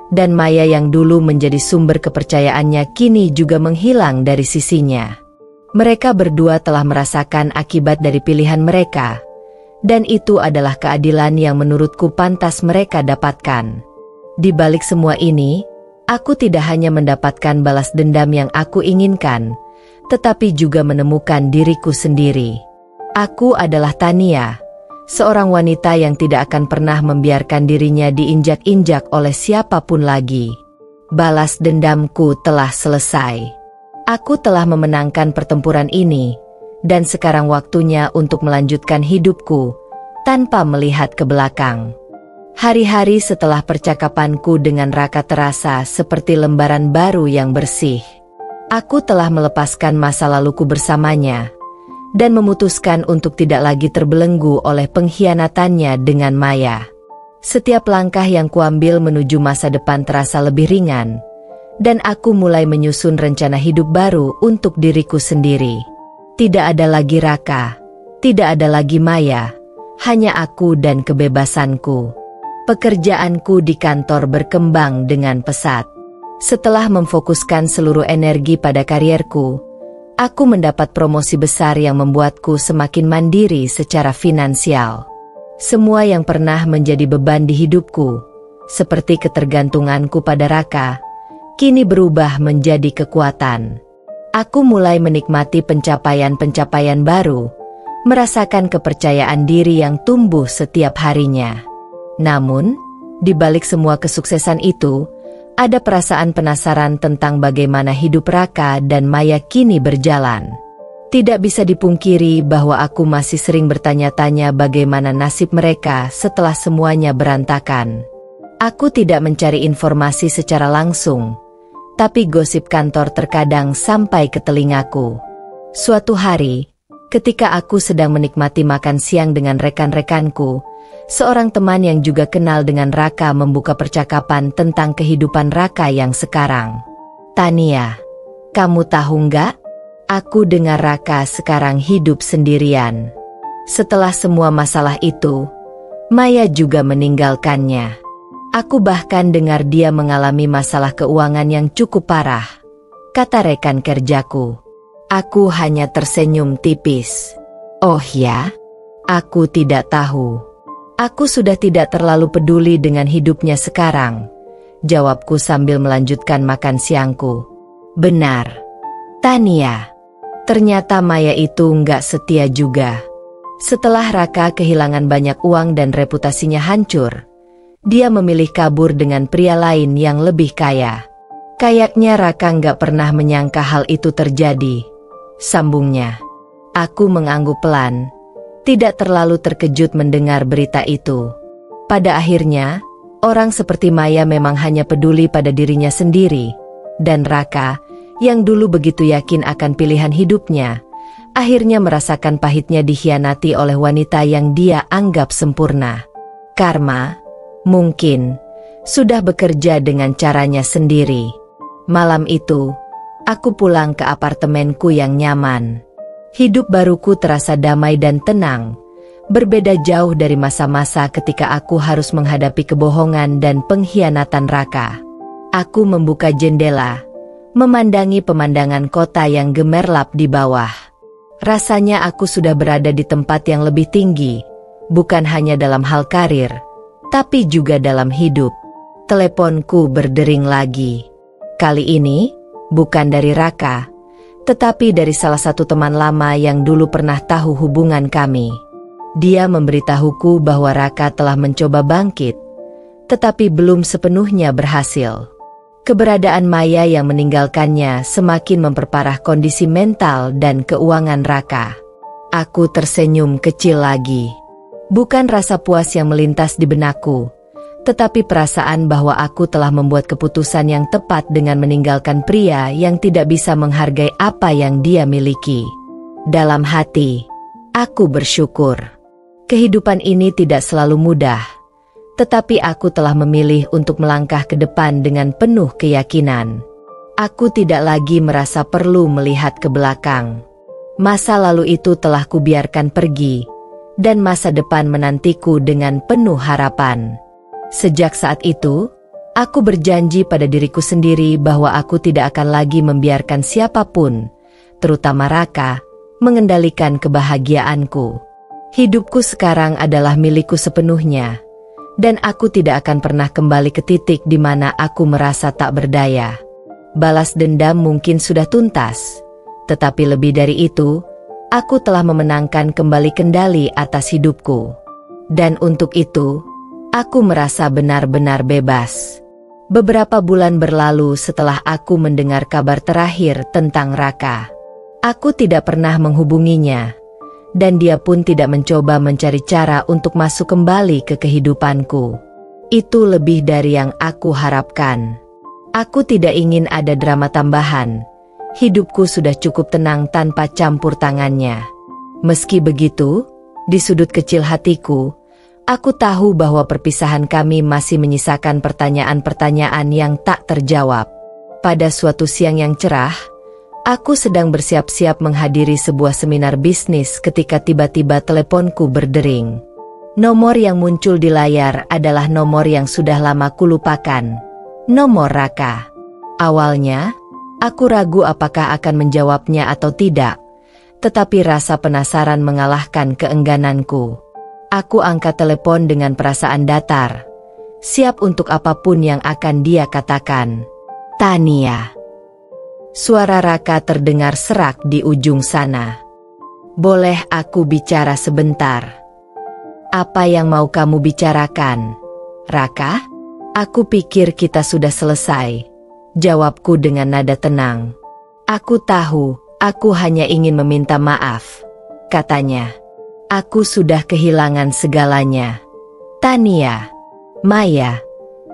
dan Maya yang dulu menjadi sumber kepercayaannya kini juga menghilang dari sisinya. Mereka berdua telah merasakan akibat dari pilihan mereka, dan itu adalah keadilan yang menurutku pantas mereka dapatkan. Di balik semua ini, aku tidak hanya mendapatkan balas dendam yang aku inginkan, tetapi juga menemukan diriku sendiri. Aku adalah Tania, seorang wanita yang tidak akan pernah membiarkan dirinya diinjak-injak oleh siapapun lagi. Balas dendamku telah selesai. Aku telah memenangkan pertempuran ini, dan sekarang waktunya untuk melanjutkan hidupku, tanpa melihat ke belakang. Hari-hari setelah percakapanku dengan Raka terasa seperti lembaran baru yang bersih. Aku telah melepaskan masa laluku bersamanya, dan memutuskan untuk tidak lagi terbelenggu oleh pengkhianatannya dengan Maya. Setiap langkah yang kuambil menuju masa depan terasa lebih ringan, dan aku mulai menyusun rencana hidup baru untuk diriku sendiri. Tidak ada lagi Raka, tidak ada lagi Maya, hanya aku dan kebebasanku. Pekerjaanku di kantor berkembang dengan pesat. Setelah memfokuskan seluruh energi pada karierku, aku mendapat promosi besar yang membuatku semakin mandiri secara finansial. Semua yang pernah menjadi beban di hidupku, seperti ketergantunganku pada Raka, kini berubah menjadi kekuatan. Aku mulai menikmati pencapaian-pencapaian baru, merasakan kepercayaan diri yang tumbuh setiap harinya. Namun, di balik semua kesuksesan itu, ada perasaan penasaran tentang bagaimana hidup Raka dan Maya kini berjalan. Tidak bisa dipungkiri bahwa aku masih sering bertanya-tanya bagaimana nasib mereka setelah semuanya berantakan. Aku tidak mencari informasi secara langsung, tapi gosip kantor terkadang sampai ke telingaku. Suatu hari, ketika aku sedang menikmati makan siang dengan rekan-rekanku, seorang teman yang juga kenal dengan Raka membuka percakapan tentang kehidupan Raka yang sekarang. Tania, kamu tahu nggak? Aku dengar Raka sekarang hidup sendirian. Setelah semua masalah itu, Maya juga meninggalkannya. Aku bahkan dengar dia mengalami masalah keuangan yang cukup parah, kata rekan kerjaku. Aku hanya tersenyum tipis. Oh ya? Aku tidak tahu. Aku sudah tidak terlalu peduli dengan hidupnya sekarang, jawabku sambil melanjutkan makan siangku. Benar, Tania. Ternyata Maya itu nggak setia juga. Setelah Raka kehilangan banyak uang dan reputasinya hancur, dia memilih kabur dengan pria lain yang lebih kaya. Kayaknya Raka nggak pernah menyangka hal itu terjadi, sambungnya. Aku mengangguk pelan, tidak terlalu terkejut mendengar berita itu. Pada akhirnya, orang seperti Maya memang hanya peduli pada dirinya sendiri, dan Raka, yang dulu begitu yakin akan pilihan hidupnya, akhirnya merasakan pahitnya dikhianati oleh wanita yang dia anggap sempurna. Karma, mungkin, sudah bekerja dengan caranya sendiri. Malam itu, aku pulang ke apartemenku yang nyaman. Hidup baruku terasa damai dan tenang, berbeda jauh dari masa-masa ketika aku harus menghadapi kebohongan dan pengkhianatan Raka. Aku membuka jendela, memandangi pemandangan kota yang gemerlap di bawah. Rasanya aku sudah berada di tempat yang lebih tinggi, bukan hanya dalam hal karir, tapi juga dalam hidup. Teleponku berdering lagi. Kali ini, bukan dari Raka, tetapi dari salah satu teman lama yang dulu pernah tahu hubungan kami. Dia memberitahuku bahwa Raka telah mencoba bangkit, tetapi belum sepenuhnya berhasil. Keberadaan Maya yang meninggalkannya semakin memperparah kondisi mental dan keuangan Raka. Aku tersenyum kecil lagi. Bukan rasa puas yang melintas di benakku, tetapi perasaan bahwa aku telah membuat keputusan yang tepat dengan meninggalkan pria yang tidak bisa menghargai apa yang dia miliki. Dalam hati, aku bersyukur. Kehidupan ini tidak selalu mudah, tetapi aku telah memilih untuk melangkah ke depan dengan penuh keyakinan. Aku tidak lagi merasa perlu melihat ke belakang. Masa lalu itu telah kubiarkan pergi, dan masa depan menantiku dengan penuh harapan. Sejak saat itu, aku berjanji pada diriku sendiri bahwa aku tidak akan lagi membiarkan siapapun, terutama Raka, mengendalikan kebahagiaanku. Hidupku sekarang adalah milikku sepenuhnya, dan aku tidak akan pernah kembali ke titik di mana aku merasa tak berdaya. Balas dendam mungkin sudah tuntas, tetapi lebih dari itu, aku telah memenangkan kembali kendali atas hidupku. Dan untuk itu, aku merasa benar-benar bebas. Beberapa bulan berlalu setelah aku mendengar kabar terakhir tentang Raka. Aku tidak pernah menghubunginya, dan dia pun tidak mencoba mencari cara untuk masuk kembali ke kehidupanku. Itu lebih dari yang aku harapkan. Aku tidak ingin ada drama tambahan. Hidupku sudah cukup tenang tanpa campur tangannya. Meski begitu, di sudut kecil hatiku, aku tahu bahwa perpisahan kami masih menyisakan pertanyaan-pertanyaan yang tak terjawab. Pada suatu siang yang cerah, aku sedang bersiap-siap menghadiri sebuah seminar bisnis ketika tiba-tiba teleponku berdering. Nomor yang muncul di layar adalah nomor yang sudah lama kulupakan. Nomor Raka. Awalnya, aku ragu apakah akan menjawabnya atau tidak, tetapi rasa penasaran mengalahkan keenggananku. Aku angkat telepon dengan perasaan datar, siap untuk apapun yang akan dia katakan. Tania. Suara Raka terdengar serak di ujung sana. Boleh aku bicara sebentar? Apa yang mau kamu bicarakan, Raka? Aku pikir kita sudah selesai, jawabku dengan nada tenang. Aku tahu, aku hanya ingin meminta maaf, katanya. Aku sudah kehilangan segalanya. Tania, Maya,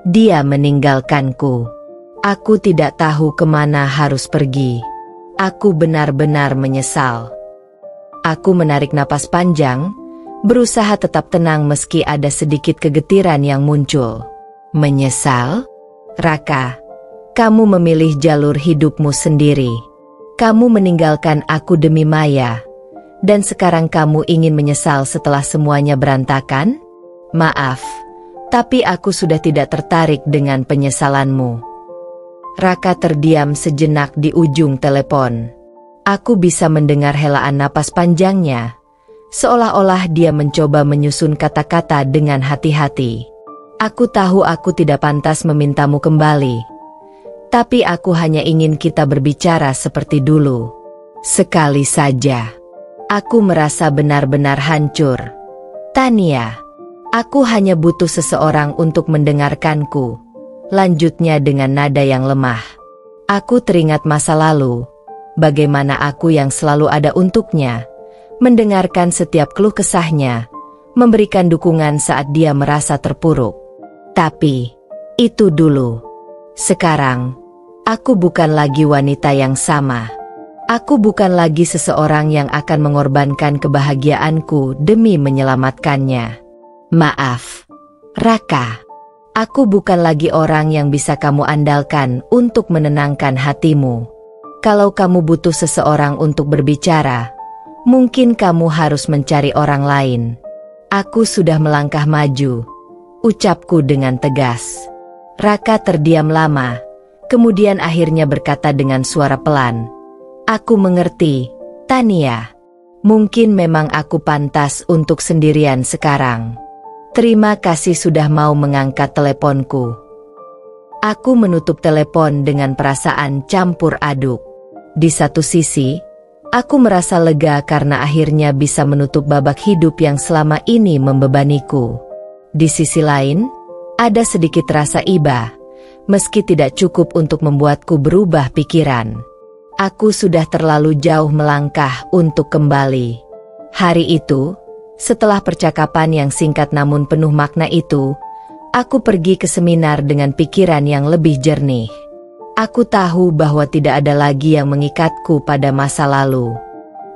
dia meninggalkanku. Aku tidak tahu kemana harus pergi. Aku benar-benar menyesal. Aku menarik napas panjang, berusaha tetap tenang meski ada sedikit kegetiran yang muncul. Menyesal? Raka, kamu memilih jalur hidupmu sendiri. Kamu meninggalkan aku demi Maya, dan sekarang kamu ingin menyesal setelah semuanya berantakan? Maaf, tapi aku sudah tidak tertarik dengan penyesalanmu. Raka terdiam sejenak di ujung telepon. Aku bisa mendengar helaan napas panjangnya, seolah-olah dia mencoba menyusun kata-kata dengan hati-hati. Aku tahu aku tidak pantas memintamu kembali, tapi aku hanya ingin kita berbicara seperti dulu. Sekali saja. Aku merasa benar-benar hancur. Tania, aku hanya butuh seseorang untuk mendengarkanku. Lanjutnya dengan nada yang lemah. Aku teringat masa lalu, bagaimana aku yang selalu ada untuknya, mendengarkan setiap keluh kesahnya, memberikan dukungan saat dia merasa terpuruk. Tapi, itu dulu. Sekarang, aku bukan lagi wanita yang sama. Aku bukan lagi seseorang yang akan mengorbankan kebahagiaanku demi menyelamatkannya. Maaf, Raka. Aku bukan lagi orang yang bisa kamu andalkan untuk menenangkan hatimu. Kalau kamu butuh seseorang untuk berbicara, mungkin kamu harus mencari orang lain. Aku sudah melangkah maju, ucapku dengan tegas. Raka terdiam lama, kemudian akhirnya berkata dengan suara pelan. Aku mengerti, Tania. Mungkin memang aku pantas untuk sendirian sekarang. Terima kasih sudah mau mengangkat teleponku. Aku menutup telepon dengan perasaan campur aduk. Di satu sisi, aku merasa lega karena akhirnya bisa menutup babak hidup yang selama ini membebaniku. Di sisi lain, ada sedikit rasa iba, meski tidak cukup untuk membuatku berubah pikiran. Aku sudah terlalu jauh melangkah untuk kembali. Hari itu, setelah percakapan yang singkat namun penuh makna itu, aku pergi ke seminar dengan pikiran yang lebih jernih. Aku tahu bahwa tidak ada lagi yang mengikatku pada masa lalu.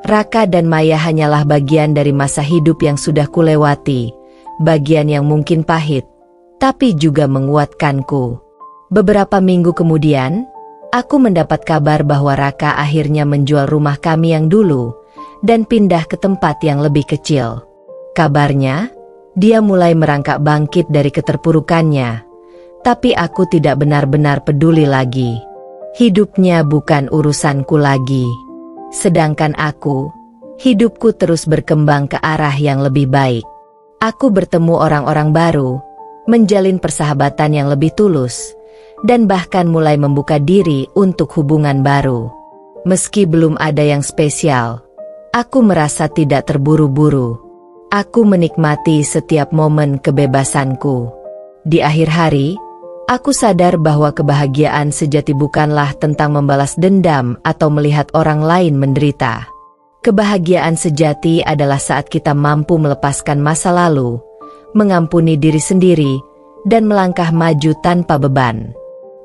Raka dan Maya hanyalah bagian dari masa hidup yang sudah kulewati, bagian yang mungkin pahit, tapi juga menguatkanku. Beberapa minggu kemudian, aku mendapat kabar bahwa Raka akhirnya menjual rumah kami yang dulu dan pindah ke tempat yang lebih kecil. Kabarnya, dia mulai merangkak bangkit dari keterpurukannya. Tapi aku tidak benar-benar peduli lagi. Hidupnya bukan urusanku lagi. Sedangkan aku, hidupku terus berkembang ke arah yang lebih baik. Aku bertemu orang-orang baru, menjalin persahabatan yang lebih tulus, dan bahkan mulai membuka diri untuk hubungan baru. Meski belum ada yang spesial, aku merasa tidak terburu-buru. Aku menikmati setiap momen kebebasanku. Di akhir hari, aku sadar bahwa kebahagiaan sejati bukanlah tentang membalas dendam atau melihat orang lain menderita. Kebahagiaan sejati adalah saat kita mampu melepaskan masa lalu, mengampuni diri sendiri, dan melangkah maju tanpa beban.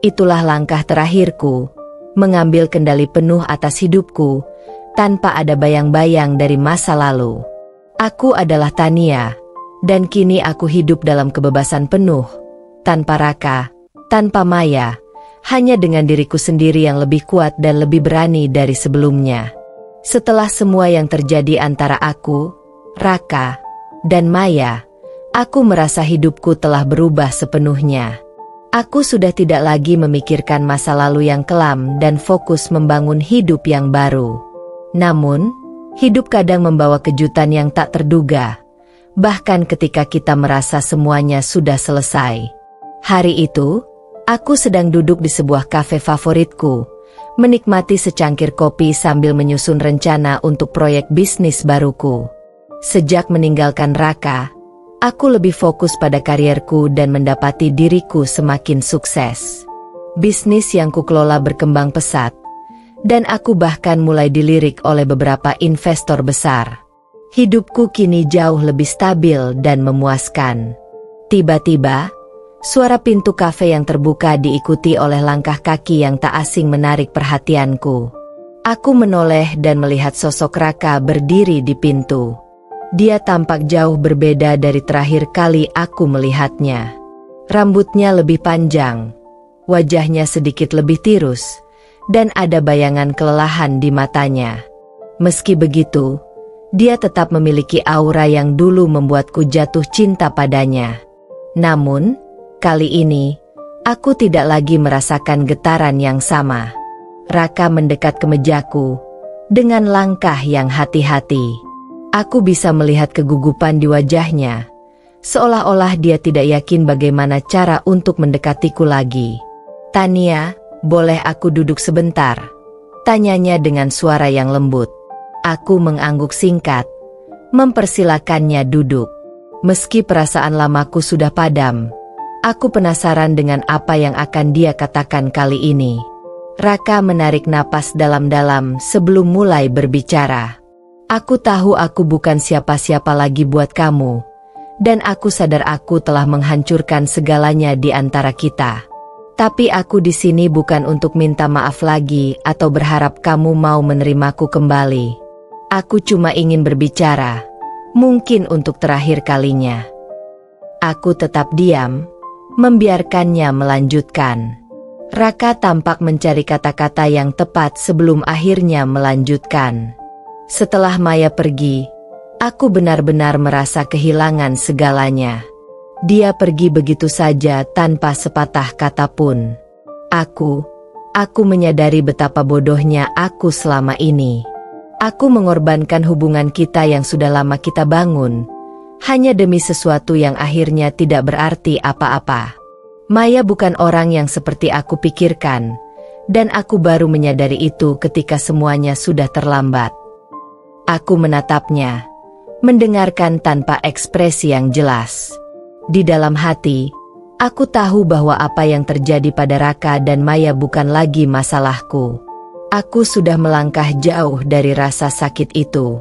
Itulah langkah terakhirku, mengambil kendali penuh atas hidupku, tanpa ada bayang-bayang dari masa lalu. Aku adalah Tania, dan kini aku hidup dalam kebebasan penuh, tanpa Raka, tanpa Maya, hanya dengan diriku sendiri yang lebih kuat dan lebih berani dari sebelumnya. Setelah semua yang terjadi antara aku, Raka, dan Maya, aku merasa hidupku telah berubah sepenuhnya. Aku sudah tidak lagi memikirkan masa lalu yang kelam dan fokus membangun hidup yang baru. Namun, hidup kadang membawa kejutan yang tak terduga, bahkan ketika kita merasa semuanya sudah selesai. Hari itu, aku sedang duduk di sebuah kafe favoritku, menikmati secangkir kopi sambil menyusun rencana untuk proyek bisnis baruku. Sejak meninggalkan Raka, aku lebih fokus pada karierku dan mendapati diriku semakin sukses. Bisnis yang kukelola berkembang pesat, dan aku bahkan mulai dilirik oleh beberapa investor besar. Hidupku kini jauh lebih stabil dan memuaskan. Tiba-tiba, suara pintu kafe yang terbuka diikuti oleh langkah kaki yang tak asing menarik perhatianku. Aku menoleh dan melihat sosok Raka berdiri di pintu. Dia tampak jauh berbeda dari terakhir kali aku melihatnya. Rambutnya lebih panjang, wajahnya sedikit lebih tirus, dan ada bayangan kelelahan di matanya. Meski begitu, dia tetap memiliki aura yang dulu membuatku jatuh cinta padanya. Namun, kali ini, aku tidak lagi merasakan getaran yang sama. Raka mendekat ke mejaku, dengan langkah yang hati-hati. Aku bisa melihat kegugupan di wajahnya, seolah-olah dia tidak yakin bagaimana cara untuk mendekatiku lagi. "Tania, boleh aku duduk sebentar?" tanyanya dengan suara yang lembut. Aku mengangguk singkat, mempersilakannya duduk. Meski perasaan lamaku sudah padam, aku penasaran dengan apa yang akan dia katakan kali ini. Raka menarik napas dalam-dalam sebelum mulai berbicara. "Aku tahu aku bukan siapa-siapa lagi buat kamu, Dan aku sadar aku telah menghancurkan segalanya di antara kita. Tapi aku di sini bukan untuk minta maaf lagi atau berharap kamu mau menerimaku kembali. Aku cuma ingin berbicara, mungkin untuk terakhir kalinya. Aku tetap diam, membiarkannya melanjutkan. Raka tampak mencari kata-kata yang tepat sebelum akhirnya melanjutkan. Setelah Maya pergi, aku benar-benar merasa kehilangan segalanya. Dia pergi begitu saja tanpa sepatah kata pun. Aku menyadari betapa bodohnya aku selama ini. Aku mengorbankan hubungan kita yang sudah lama kita bangun, hanya demi sesuatu yang akhirnya tidak berarti apa-apa. Maya bukan orang yang seperti aku pikirkan, dan aku baru menyadari itu ketika semuanya sudah terlambat. Aku menatapnya, mendengarkan tanpa ekspresi yang jelas. Di dalam hati, aku tahu bahwa apa yang terjadi pada Raka dan Maya bukan lagi masalahku. Aku sudah melangkah jauh dari rasa sakit itu.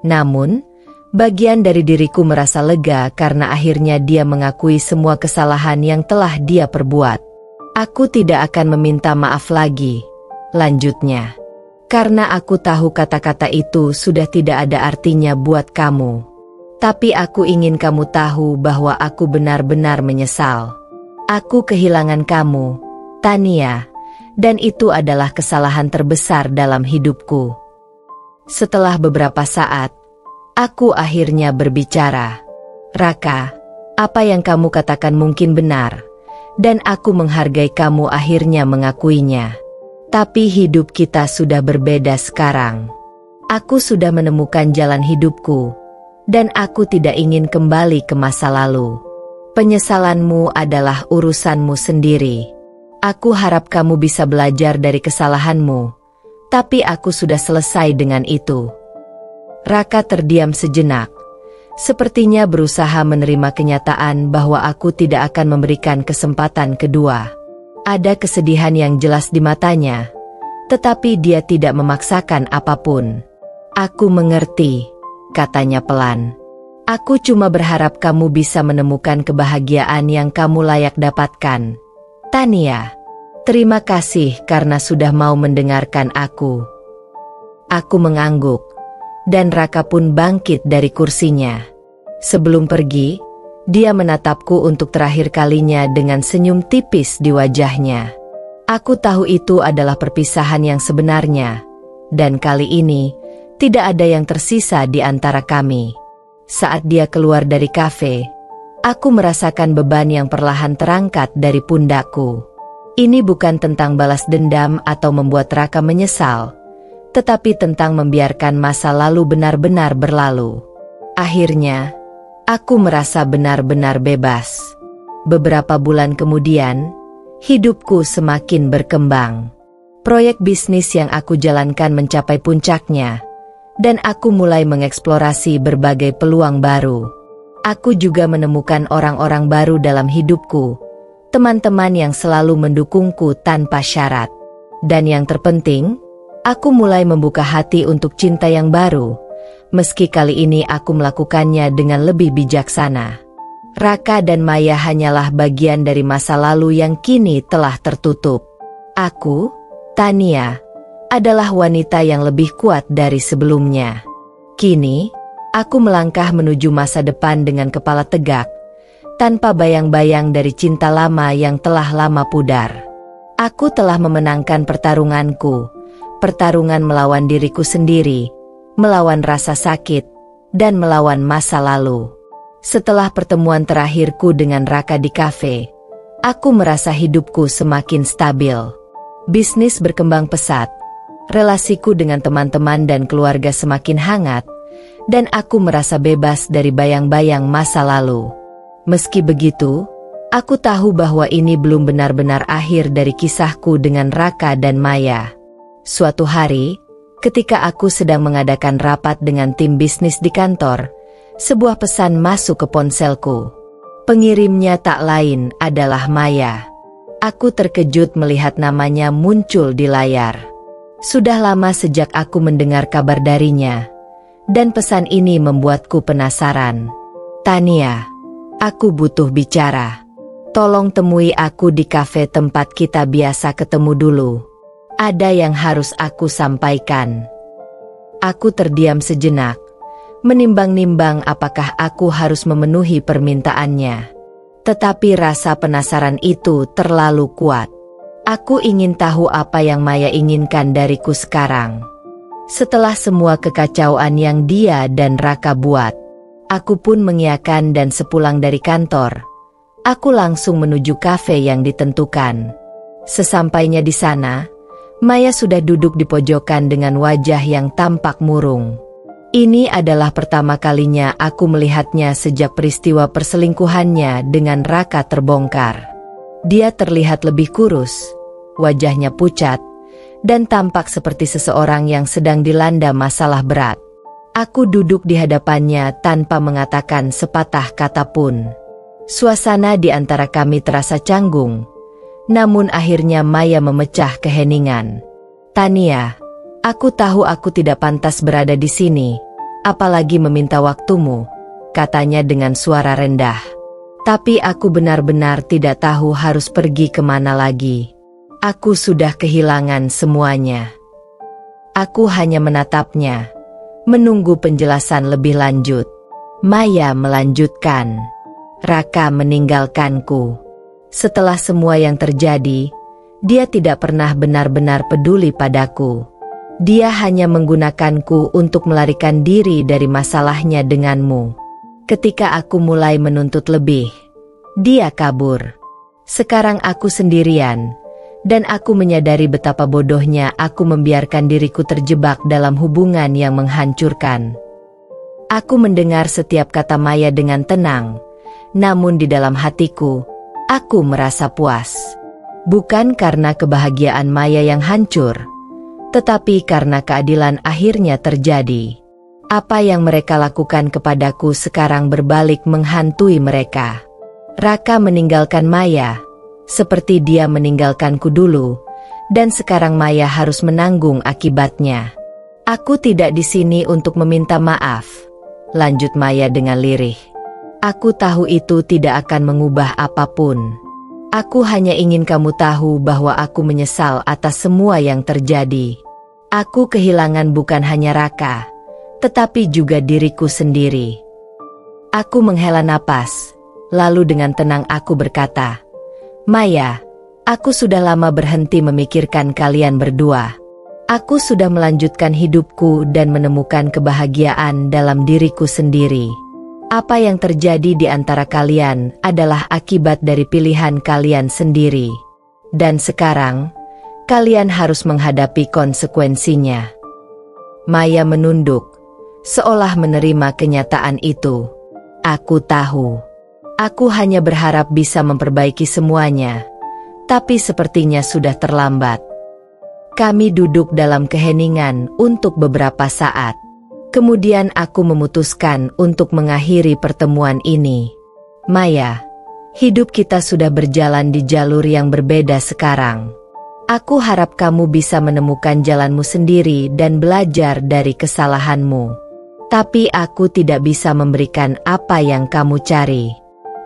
Namun, bagian dari diriku merasa lega karena akhirnya dia mengakui semua kesalahan yang telah dia perbuat. Aku tidak akan meminta maaf lagi, lanjutnya. Karena aku tahu kata-kata itu sudah tidak ada artinya buat kamu. Tapi aku ingin kamu tahu bahwa aku benar-benar menyesal. Aku kehilangan kamu, Tania, dan itu adalah kesalahan terbesar dalam hidupku. Setelah beberapa saat, aku akhirnya berbicara. Raka, apa yang kamu katakan mungkin benar, dan aku menghargai kamu akhirnya mengakuinya. Tapi hidup kita sudah berbeda sekarang. Aku sudah menemukan jalan hidupku, dan aku tidak ingin kembali ke masa lalu. Penyesalanmu adalah urusanmu sendiri. Aku harap kamu bisa belajar dari kesalahanmu, tapi aku sudah selesai dengan itu. Raka terdiam sejenak, sepertinya berusaha menerima kenyataan bahwa aku tidak akan memberikan kesempatan kedua. Ada kesedihan yang jelas di matanya, tetapi dia tidak memaksakan apapun. Aku mengerti, katanya pelan. Aku cuma berharap kamu bisa menemukan kebahagiaan yang kamu layak dapatkan. Tania, terima kasih karena sudah mau mendengarkan aku. Aku mengangguk, dan Raka pun bangkit dari kursinya. Sebelum pergi, dia menatapku untuk terakhir kalinya dengan senyum tipis di wajahnya. Aku tahu itu adalah perpisahan yang sebenarnya, dan kali ini, tidak ada yang tersisa di antara kami. Saat dia keluar dari kafe, aku merasakan beban yang perlahan terangkat dari pundakku. Ini bukan tentang balas dendam atau membuat Raka menyesal, tetapi tentang membiarkan masa lalu benar-benar berlalu. Akhirnya, aku merasa benar-benar bebas. Beberapa bulan kemudian, hidupku semakin berkembang. Proyek bisnis yang aku jalankan mencapai puncaknya, dan aku mulai mengeksplorasi berbagai peluang baru. Aku juga menemukan orang-orang baru dalam hidupku, teman-teman yang selalu mendukungku tanpa syarat. Dan yang terpenting, aku mulai membuka hati untuk cinta yang baru, meski kali ini aku melakukannya dengan lebih bijaksana. Raka dan Maya hanyalah bagian dari masa lalu yang kini telah tertutup. Aku, Tania, adalah wanita yang lebih kuat dari sebelumnya. Kini, aku melangkah menuju masa depan dengan kepala tegak, tanpa bayang-bayang dari cinta lama yang telah lama pudar. Aku telah memenangkan pertarunganku, pertarungan melawan diriku sendiri, melawan rasa sakit, dan melawan masa lalu. Setelah pertemuan terakhirku dengan Raka di kafe, aku merasa hidupku semakin stabil. Bisnis berkembang pesat, relasiku dengan teman-teman dan keluarga semakin hangat, dan aku merasa bebas dari bayang-bayang masa lalu. Meski begitu, aku tahu bahwa ini belum benar-benar akhir dari kisahku dengan Raka dan Maya. Suatu hari, ketika aku sedang mengadakan rapat dengan tim bisnis di kantor, sebuah pesan masuk ke ponselku. Pengirimnya tak lain adalah Maya. Aku terkejut melihat namanya muncul di layar. Sudah lama sejak aku mendengar kabar darinya, dan pesan ini membuatku penasaran. Tania, Aku butuh bicara. Tolong temui aku di kafe tempat kita biasa ketemu dulu. Ada yang harus aku sampaikan. Aku terdiam sejenak, menimbang-nimbang apakah aku harus memenuhi permintaannya. Tetapi rasa penasaran itu terlalu kuat. Aku ingin tahu apa yang Maya inginkan dariku sekarang. Setelah semua kekacauan yang dia dan Raka buat, aku pun mengiyakan dan sepulang dari kantor, aku langsung menuju kafe yang ditentukan. Sesampainya di sana, Maya sudah duduk di pojokan dengan wajah yang tampak murung. Ini adalah pertama kalinya aku melihatnya sejak peristiwa perselingkuhannya dengan Raka terbongkar. Dia terlihat lebih kurus, wajahnya pucat, dan tampak seperti seseorang yang sedang dilanda masalah berat. Aku duduk di hadapannya tanpa mengatakan sepatah kata pun. Suasana di antara kami terasa canggung, namun akhirnya Maya memecah keheningan. "Tania, aku tahu aku tidak pantas berada di sini, apalagi meminta waktumu," katanya dengan suara rendah. "Tapi aku benar-benar tidak tahu harus pergi kemana lagi. Aku sudah kehilangan semuanya." Aku hanya menatapnya, menunggu penjelasan lebih lanjut. Maya melanjutkan, "Raka meninggalkanku. Setelah semua yang terjadi, dia tidak pernah benar-benar peduli padaku. Dia hanya menggunakanku untuk melarikan diri dari masalahnya denganmu. Ketika aku mulai menuntut lebih, dia kabur. Sekarang aku sendirian, dan aku menyadari betapa bodohnya aku membiarkan diriku terjebak dalam hubungan yang menghancurkan." Aku mendengar setiap kata Maya dengan tenang, namun di dalam hatiku, aku merasa puas. Bukan karena kebahagiaan Maya yang hancur, tetapi karena keadilan akhirnya terjadi. Apa yang mereka lakukan kepadaku sekarang berbalik menghantui mereka. Raka meninggalkan Maya, seperti dia meninggalkanku dulu, dan sekarang Maya harus menanggung akibatnya. "Aku tidak di sini untuk meminta maaf," lanjut Maya dengan lirih. "Aku tahu itu tidak akan mengubah apapun. Aku hanya ingin kamu tahu bahwa aku menyesal atas semua yang terjadi. Aku kehilangan bukan hanya Raka, tetapi juga diriku sendiri." Aku menghela napas, lalu dengan tenang aku berkata, "Maya, aku sudah lama berhenti memikirkan kalian berdua. Aku sudah melanjutkan hidupku dan menemukan kebahagiaan dalam diriku sendiri. Apa yang terjadi di antara kalian adalah akibat dari pilihan kalian sendiri. Dan sekarang, kalian harus menghadapi konsekuensinya." Maya menunduk, seolah menerima kenyataan itu. Aku tahu. Aku hanya berharap bisa memperbaiki semuanya, tapi sepertinya sudah terlambat. Kami duduk dalam keheningan untuk beberapa saat. Kemudian aku memutuskan untuk mengakhiri pertemuan ini. "Maya, hidup kita sudah berjalan di jalur yang berbeda sekarang. Aku harap kamu bisa menemukan jalanmu sendiri dan belajar dari kesalahanmu. Tapi aku tidak bisa memberikan apa yang kamu cari.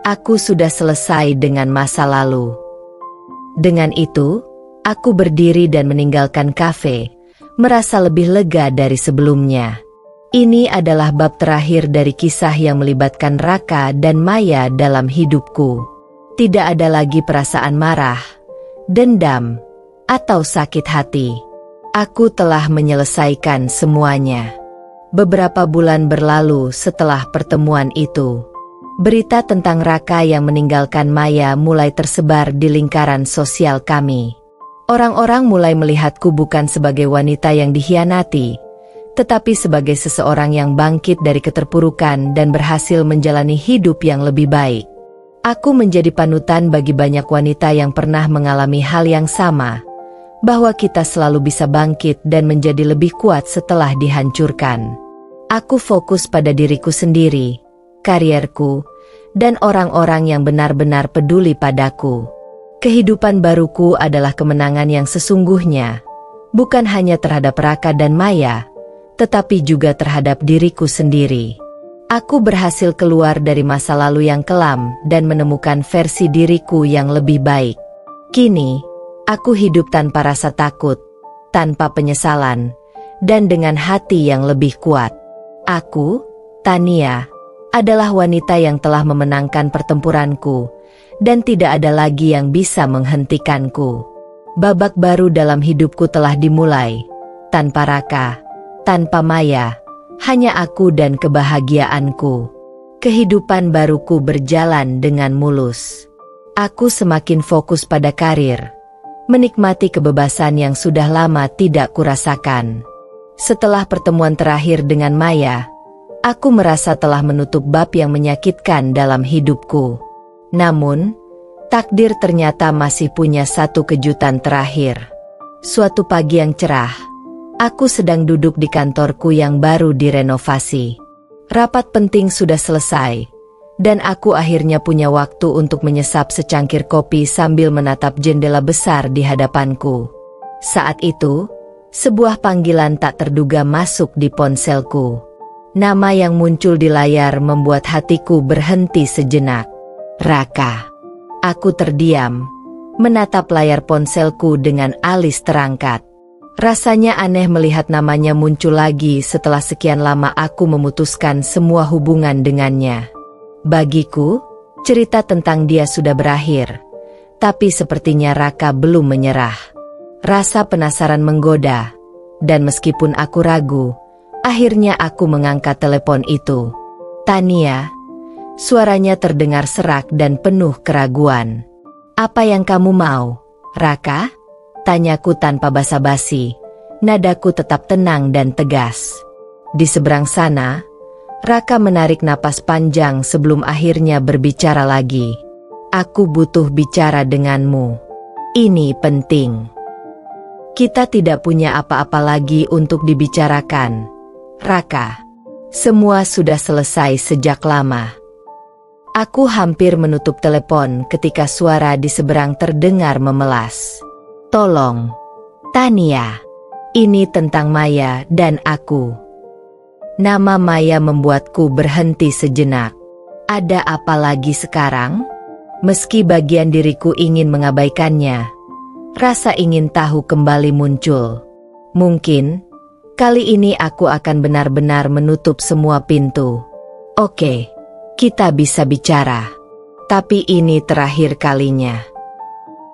Aku sudah selesai dengan masa lalu." Dengan itu, aku berdiri dan meninggalkan kafe, merasa lebih lega dari sebelumnya. Ini adalah bab terakhir dari kisah yang melibatkan Raka dan Maya dalam hidupku. Tidak ada lagi perasaan marah, dendam, atau sakit hati. Aku telah menyelesaikan semuanya. Beberapa bulan berlalu setelah pertemuan itu. Berita tentang Raka yang meninggalkan Maya mulai tersebar di lingkaran sosial kami. Orang-orang mulai melihatku bukan sebagai wanita yang dikhianati, tetapi sebagai seseorang yang bangkit dari keterpurukan dan berhasil menjalani hidup yang lebih baik. Aku menjadi panutan bagi banyak wanita yang pernah mengalami hal yang sama, bahwa kita selalu bisa bangkit dan menjadi lebih kuat setelah dihancurkan. Aku fokus pada diriku sendiri, karierku, dan orang-orang yang benar-benar peduli padaku. Kehidupan baruku adalah kemenangan yang sesungguhnya, bukan hanya terhadap Raka dan Maya, tetapi juga terhadap diriku sendiri. Aku berhasil keluar dari masa lalu yang kelam dan menemukan versi diriku yang lebih baik. Kini, aku hidup tanpa rasa takut, tanpa penyesalan, dan dengan hati yang lebih kuat. Aku, Tania, adalah wanita yang telah memenangkan pertempuranku, dan tidak ada lagi yang bisa menghentikanku. Babak baru dalam hidupku telah dimulai, tanpa Raka, tanpa Maya, hanya aku dan kebahagiaanku. Kehidupan baruku berjalan dengan mulus. Aku semakin fokus pada karir, menikmati kebebasan yang sudah lama tidak kurasakan. Setelah pertemuan terakhir dengan Maya, aku merasa telah menutup bab yang menyakitkan dalam hidupku. Namun, takdir ternyata masih punya satu kejutan terakhir. Suatu pagi yang cerah, aku sedang duduk di kantorku yang baru direnovasi. Rapat penting sudah selesai, dan aku akhirnya punya waktu untuk menyesap secangkir kopi sambil menatap jendela besar di hadapanku. Saat itu, sebuah panggilan tak terduga masuk di ponselku. Nama yang muncul di layar membuat hatiku berhenti sejenak. Raka. Aku terdiam, menatap layar ponselku dengan alis terangkat. Rasanya aneh melihat namanya muncul lagi setelah sekian lama aku memutuskan semua hubungan dengannya. Bagiku, cerita tentang dia sudah berakhir, tapi sepertinya Raka belum menyerah. Rasa penasaran menggoda, dan meskipun aku ragu, akhirnya aku mengangkat telepon itu. Tania. Suaranya terdengar serak dan penuh keraguan. Apa yang kamu mau, Raka? Tanyaku tanpa basa-basi. Nadaku tetap tenang dan tegas. Di seberang sana, Raka menarik napas panjang sebelum akhirnya berbicara lagi. Aku butuh bicara denganmu. Ini penting. Kita tidak punya apa-apa lagi untuk dibicarakan, Raka. Semua sudah selesai sejak lama. Aku hampir menutup telepon ketika suara di seberang terdengar memelas. Tolong, Tania. Ini tentang Maya dan aku. Nama Maya membuatku berhenti sejenak. Ada apa lagi sekarang? Meski bagian diriku ingin mengabaikannya, rasa ingin tahu kembali muncul. Mungkin, kali ini aku akan benar-benar menutup semua pintu. Oke. Kita bisa bicara, tapi ini terakhir kalinya.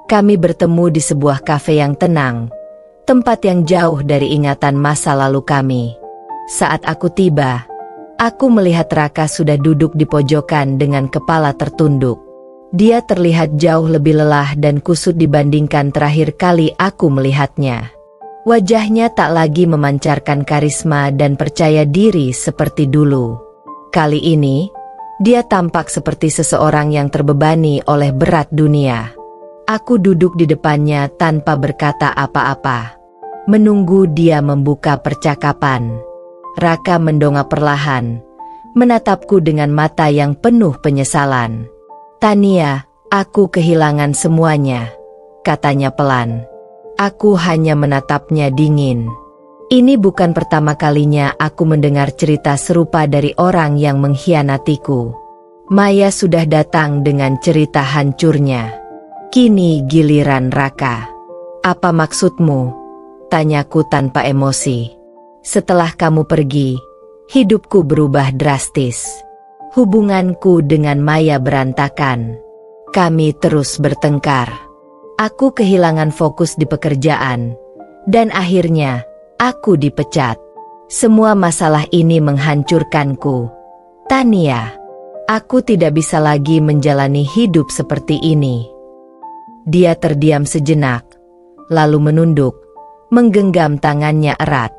Kami bertemu di sebuah kafe yang tenang, tempat yang jauh dari ingatan masa lalu kami. Saat aku tiba, aku melihat Raka sudah duduk di pojokan dengan kepala tertunduk. Dia terlihat jauh lebih lelah dan kusut dibandingkan terakhir kali aku melihatnya. Wajahnya tak lagi memancarkan karisma dan percaya diri seperti dulu. Kali ini, dia tampak seperti seseorang yang terbebani oleh berat dunia. Aku duduk di depannya tanpa berkata apa-apa, menunggu dia membuka percakapan. Raka mendongak perlahan, menatapku dengan mata yang penuh penyesalan. Tania, aku kehilangan semuanya, katanya pelan. Aku hanya menatapnya dingin. Ini bukan pertama kalinya aku mendengar cerita serupa dari orang yang mengkhianatiku. Maya sudah datang dengan cerita hancurnya. Kini giliran Raka. Apa maksudmu? Tanyaku tanpa emosi. Setelah kamu pergi, hidupku berubah drastis. Hubunganku dengan Maya berantakan. Kami terus bertengkar. Aku kehilangan fokus di pekerjaan. Dan akhirnya, aku dipecat. Semua masalah ini menghancurkanku. Tania, aku tidak bisa lagi menjalani hidup seperti ini. Dia terdiam sejenak, lalu menunduk, menggenggam tangannya erat.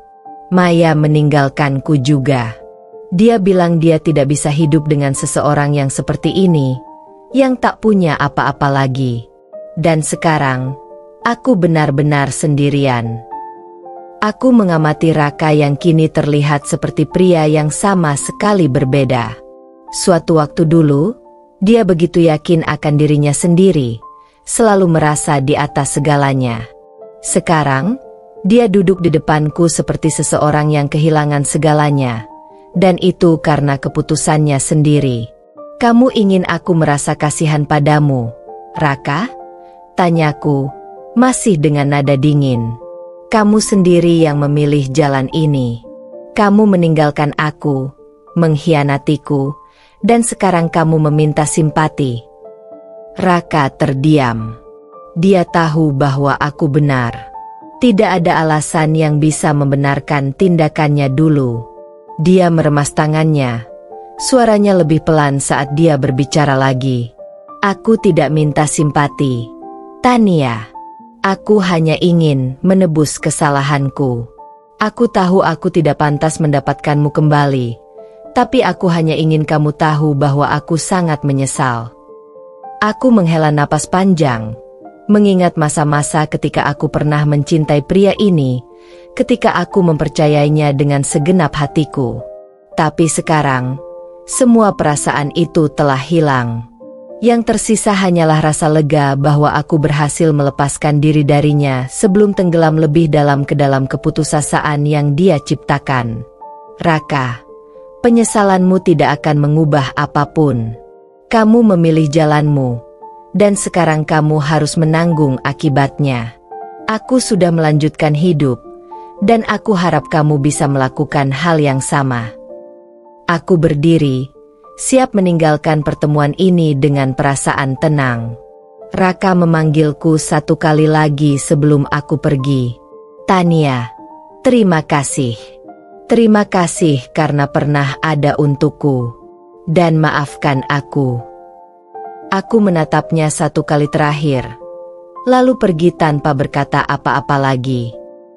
Maya meninggalkanku juga. Dia bilang dia tidak bisa hidup dengan seseorang yang seperti ini, yang tak punya apa-apa lagi. Dan sekarang, aku benar-benar sendirian. Aku mengamati Raka yang kini terlihat seperti pria yang sama sekali berbeda. Suatu waktu dulu, dia begitu yakin akan dirinya sendiri, selalu merasa di atas segalanya. Sekarang, dia duduk di depanku seperti seseorang yang kehilangan segalanya, Dan itu karena keputusannya sendiri. Kamu ingin aku merasa kasihan padamu, Raka? Tanyaku, masih dengan nada dingin. Kamu sendiri yang memilih jalan ini. Kamu meninggalkan aku, mengkhianatiku, dan sekarang kamu meminta simpati. Raka terdiam. Dia tahu bahwa aku benar. Tidak ada alasan yang bisa membenarkan tindakannya dulu. Dia meremas tangannya. Suaranya lebih pelan saat dia berbicara lagi. Aku tidak minta simpati, Tania. Aku hanya ingin menebus kesalahanku. Aku tahu aku tidak pantas mendapatkanmu kembali. Tapi aku hanya ingin kamu tahu bahwa aku sangat menyesal. Aku menghela napas panjang. Mengingat masa-masa ketika aku pernah mencintai pria ini, ketika aku mempercayainya dengan segenap hatiku. Tapi sekarang, semua perasaan itu telah hilang. Yang tersisa hanyalah rasa lega bahwa aku berhasil melepaskan diri darinya sebelum tenggelam lebih dalam ke dalam keputusasaan yang dia ciptakan. Raka, penyesalanmu tidak akan mengubah apapun. Kamu memilih jalanmu. Dan sekarang kamu harus menanggung akibatnya. Aku sudah melanjutkan hidup, dan aku harap kamu bisa melakukan hal yang sama. Aku berdiri, siap meninggalkan pertemuan ini dengan perasaan tenang. Raka memanggilku satu kali lagi sebelum aku pergi. Tania, terima kasih. Terima kasih karena pernah ada untukku. Dan maafkan aku. Aku menatapnya satu kali terakhir, lalu pergi tanpa berkata apa-apa lagi.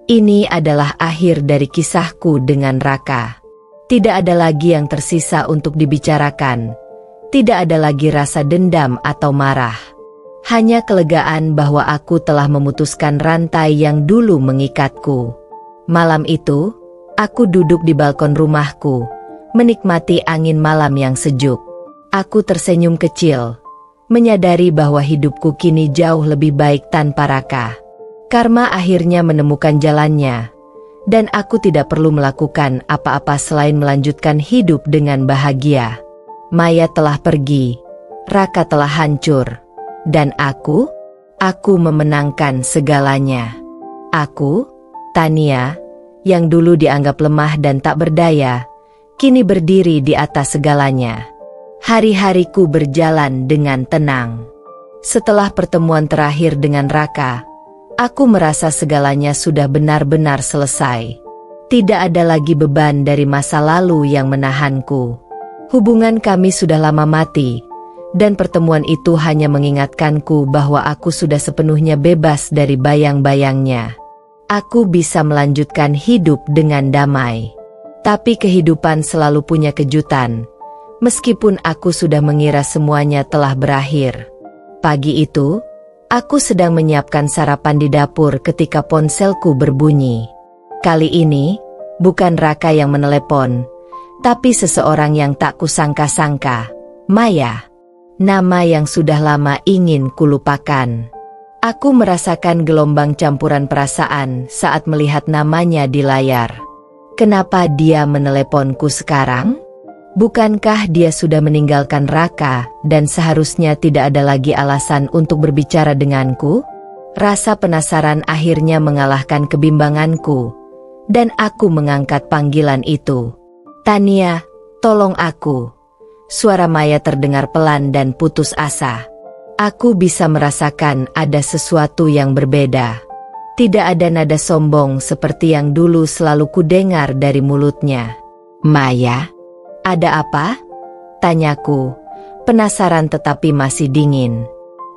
Ini adalah akhir dari kisahku dengan Raka. Tidak ada lagi yang tersisa untuk dibicarakan. Tidak ada lagi rasa dendam atau marah. Hanya kelegaan bahwa aku telah memutuskan rantai yang dulu mengikatku. Malam itu, aku duduk di balkon rumahku, menikmati angin malam yang sejuk. Aku tersenyum kecil. Menyadari bahwa hidupku kini jauh lebih baik tanpa Raka. Karma akhirnya menemukan jalannya, dan aku tidak perlu melakukan apa-apa selain melanjutkan hidup dengan bahagia. Maya telah pergi, Raka telah hancur, dan aku memenangkan segalanya. Aku, Tania, yang dulu dianggap lemah dan tak berdaya, kini berdiri di atas segalanya. Hari-hariku berjalan dengan tenang. Setelah pertemuan terakhir dengan Raka, aku merasa segalanya sudah benar-benar selesai. Tidak ada lagi beban dari masa lalu yang menahanku. Hubungan kami sudah lama mati, dan pertemuan itu hanya mengingatkanku bahwa aku sudah sepenuhnya bebas dari bayang-bayangnya. Aku bisa melanjutkan hidup dengan damai. Tapi kehidupan selalu punya kejutan. Meskipun aku sudah mengira semuanya telah berakhir. Pagi itu, aku sedang menyiapkan sarapan di dapur ketika ponselku berbunyi. Kali ini, bukan Raka yang menelepon, tapi seseorang yang tak kusangka-sangka, Maya. Nama yang sudah lama ingin kulupakan. Aku merasakan gelombang campuran perasaan saat melihat namanya di layar. Kenapa dia meneleponku sekarang? Bukankah dia sudah meninggalkan Raka dan seharusnya tidak ada lagi alasan untuk berbicara denganku? Rasa penasaran akhirnya mengalahkan kebimbanganku, dan aku mengangkat panggilan itu. Tania, tolong aku. Suara Maya terdengar pelan dan putus asa. Aku bisa merasakan ada sesuatu yang berbeda. Tidak ada nada sombong seperti yang dulu selalu kudengar dari mulutnya. Maya? Ada apa? Tanyaku, penasaran tetapi masih dingin.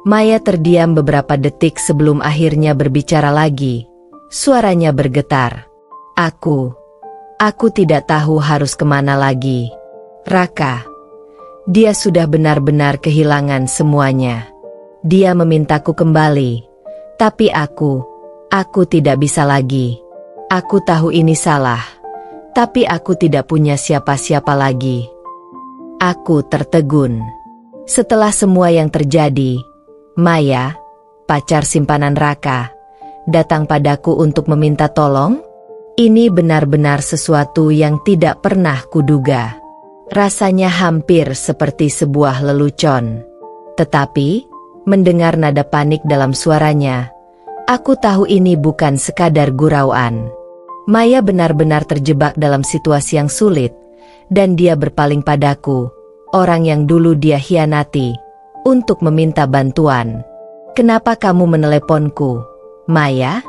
Maya terdiam beberapa detik sebelum akhirnya berbicara lagi. Suaranya bergetar. Aku tidak tahu harus kemana lagi. Raka, dia sudah benar-benar kehilangan semuanya. Dia memintaku kembali, tapi aku tidak bisa lagi. Aku tahu ini salah. Tapi aku tidak punya siapa-siapa lagi. Aku tertegun. Setelah semua yang terjadi, Maya, pacar simpanan Raka, datang padaku untuk meminta tolong? Ini benar-benar sesuatu yang tidak pernah kuduga. Rasanya hampir seperti sebuah lelucon. Tetapi, mendengar nada panik dalam suaranya, aku tahu ini bukan sekadar gurauan. Maya benar-benar terjebak dalam situasi yang sulit, dan dia berpaling padaku, orang yang dulu dia hianati, untuk meminta bantuan. "Kenapa kamu meneleponku, Maya?"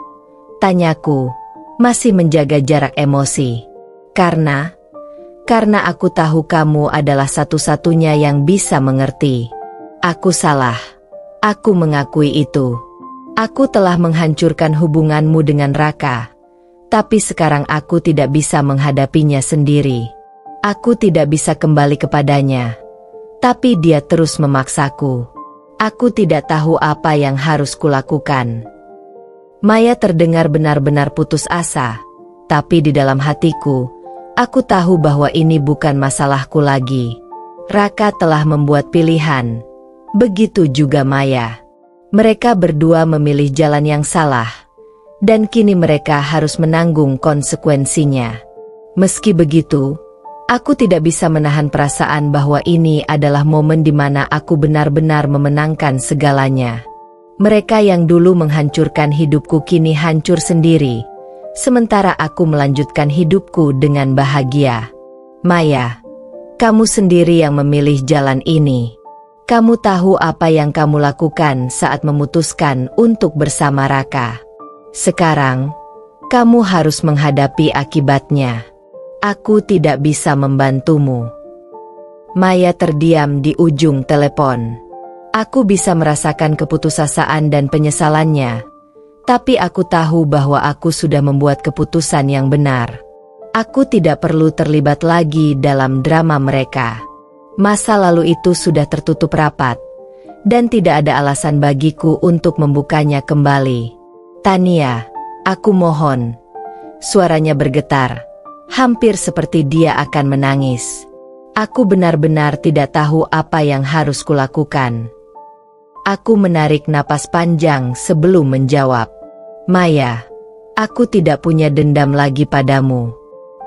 tanyaku, masih menjaga jarak emosi. Karena aku tahu kamu adalah satu-satunya yang bisa mengerti. Aku salah. Aku mengakui itu. Aku telah menghancurkan hubunganmu dengan Raka. Tapi sekarang aku tidak bisa menghadapinya sendiri. Aku tidak bisa kembali kepadanya. Tapi dia terus memaksaku. Aku tidak tahu apa yang harus kulakukan. Maya terdengar benar-benar putus asa, tapi di dalam hatiku, aku tahu bahwa ini bukan masalahku lagi. Raka telah membuat pilihan, begitu juga Maya. Mereka berdua memilih jalan yang salah, dan kini mereka harus menanggung konsekuensinya. Meski begitu, aku tidak bisa menahan perasaan bahwa ini adalah momen di mana aku benar-benar memenangkan segalanya. Mereka yang dulu menghancurkan hidupku kini hancur sendiri, sementara aku melanjutkan hidupku dengan bahagia. Maya, kamu sendiri yang memilih jalan ini. Kamu tahu apa yang kamu lakukan saat memutuskan untuk bersama Raka. Sekarang, kamu harus menghadapi akibatnya. Aku tidak bisa membantumu. Maya terdiam di ujung telepon. Aku bisa merasakan keputusasaan dan penyesalannya, tapi aku tahu bahwa aku sudah membuat keputusan yang benar. Aku tidak perlu terlibat lagi dalam drama mereka. Masa lalu itu sudah tertutup rapat, dan tidak ada alasan bagiku untuk membukanya kembali. "Tania, aku mohon." Suaranya bergetar, hampir seperti dia akan menangis. Aku benar-benar tidak tahu apa yang harus kulakukan. Aku menarik napas panjang sebelum menjawab. "Maya, aku tidak punya dendam lagi padamu.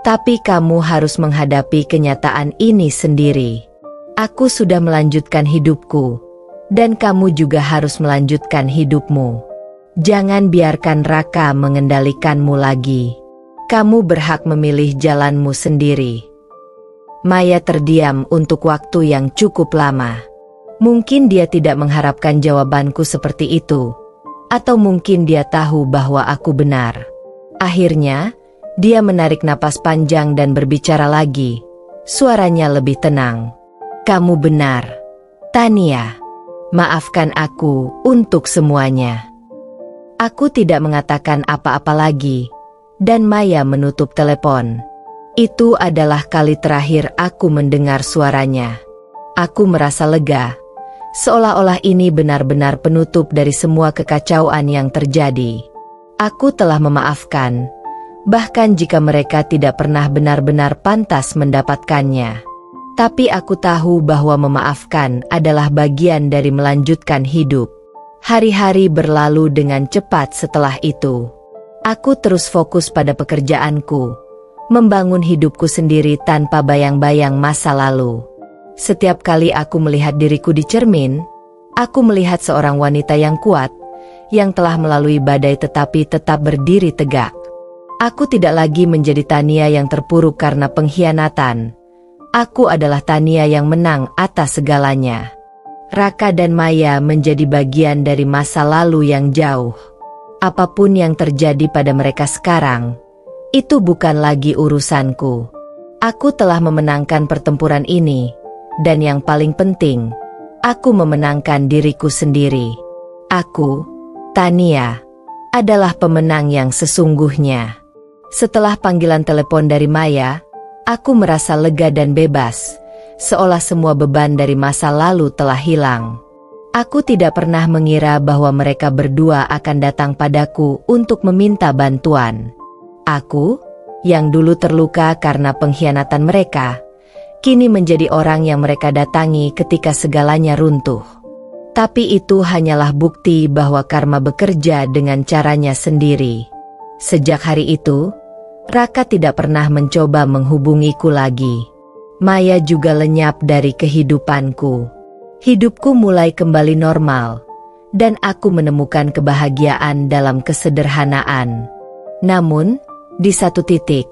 Tapi kamu harus menghadapi kenyataan ini sendiri. Aku sudah melanjutkan hidupku, dan kamu juga harus melanjutkan hidupmu. Jangan biarkan Raka mengendalikanmu lagi. Kamu berhak memilih jalanmu sendiri." Maya terdiam untuk waktu yang cukup lama. Mungkin dia tidak mengharapkan jawabanku seperti itu, atau mungkin dia tahu bahwa aku benar. Akhirnya, dia menarik napas panjang dan berbicara lagi. Suaranya lebih tenang. "Kamu benar, Tania. Maafkan aku untuk semuanya." Aku tidak mengatakan apa-apa lagi, dan Maya menutup telepon. Itu adalah kali terakhir aku mendengar suaranya. Aku merasa lega. Seolah-olah ini benar-benar penutup dari semua kekacauan yang terjadi. Aku telah memaafkan, bahkan jika mereka tidak pernah benar-benar pantas mendapatkannya. Tapi aku tahu bahwa memaafkan adalah bagian dari melanjutkan hidup. Hari-hari berlalu dengan cepat setelah itu. Aku terus fokus pada pekerjaanku, membangun hidupku sendiri tanpa bayang-bayang masa lalu. Setiap kali aku melihat diriku di cermin, aku melihat seorang wanita yang kuat, yang telah melalui badai tetapi tetap berdiri tegak. Aku tidak lagi menjadi Tania yang terpuruk karena pengkhianatan. Aku adalah Tania yang menang atas segalanya. Raka dan Maya menjadi bagian dari masa lalu yang jauh. Apapun yang terjadi pada mereka sekarang, itu bukan lagi urusanku. Aku telah memenangkan pertempuran ini. Dan yang paling penting, aku memenangkan diriku sendiri. Aku, Tania, adalah pemenang yang sesungguhnya. Setelah panggilan telepon dari Maya, aku merasa lega dan bebas, seolah semua beban dari masa lalu telah hilang. Aku tidak pernah mengira bahwa mereka berdua akan datang padaku untuk meminta bantuan. Aku, yang dulu terluka karena pengkhianatan mereka, kini menjadi orang yang mereka datangi ketika segalanya runtuh. Tapi itu hanyalah bukti bahwa karma bekerja dengan caranya sendiri. Sejak hari itu, Raka tidak pernah mencoba menghubungiku lagi. Maya juga lenyap dari kehidupanku. Hidupku mulai kembali normal, dan aku menemukan kebahagiaan dalam kesederhanaan. Namun, di satu titik,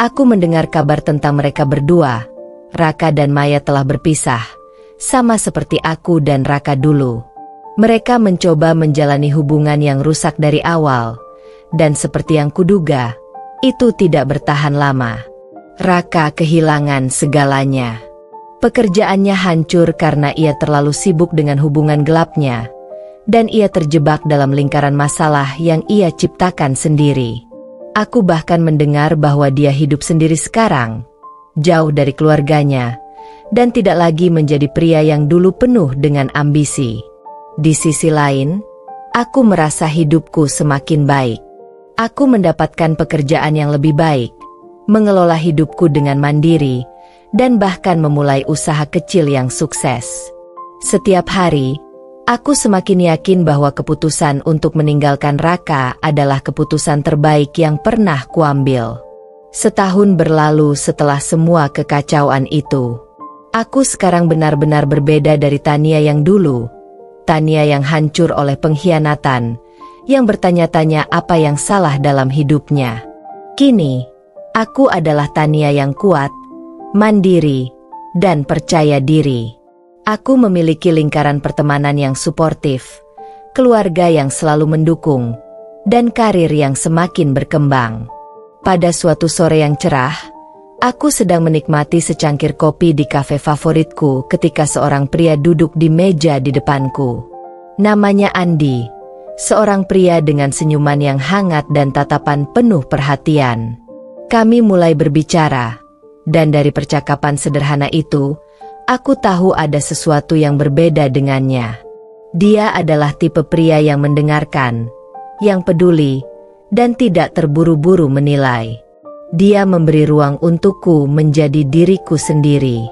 aku mendengar kabar tentang mereka berdua. Raka dan Maya telah berpisah, sama seperti aku dan Raka dulu. Mereka mencoba menjalani hubungan yang rusak dari awal, dan seperti yang kuduga, itu tidak bertahan lama. Raka kehilangan segalanya. Pekerjaannya hancur karena ia terlalu sibuk dengan hubungan gelapnya, dan ia terjebak dalam lingkaran masalah yang ia ciptakan sendiri. Aku bahkan mendengar bahwa dia hidup sendiri sekarang, jauh dari keluarganya, dan tidak lagi menjadi pria yang dulu penuh dengan ambisi. Di sisi lain, aku merasa hidupku semakin baik. Aku mendapatkan pekerjaan yang lebih baik, mengelola hidupku dengan mandiri, dan bahkan memulai usaha kecil yang sukses. Setiap hari, aku semakin yakin bahwa keputusan untuk meninggalkan Raka adalah keputusan terbaik yang pernah kuambil. Setahun berlalu setelah semua kekacauan itu. Aku sekarang benar-benar berbeda dari Tania yang dulu. Tania yang hancur oleh pengkhianatan, yang bertanya-tanya apa yang salah dalam hidupnya. Kini, aku adalah Tania yang kuat, mandiri, dan percaya diri. Aku memiliki lingkaran pertemanan yang suportif, keluarga yang selalu mendukung, dan karir yang semakin berkembang. Pada suatu sore yang cerah, aku sedang menikmati secangkir kopi di kafe favoritku ketika seorang pria duduk di meja di depanku. Namanya Andi, seorang pria dengan senyuman yang hangat dan tatapan penuh perhatian. Kami mulai berbicara, dan dari percakapan sederhana itu, aku tahu ada sesuatu yang berbeda dengannya. Dia adalah tipe pria yang mendengarkan, yang peduli, dan tidak terburu-buru menilai. Dia memberi ruang untukku menjadi diriku sendiri.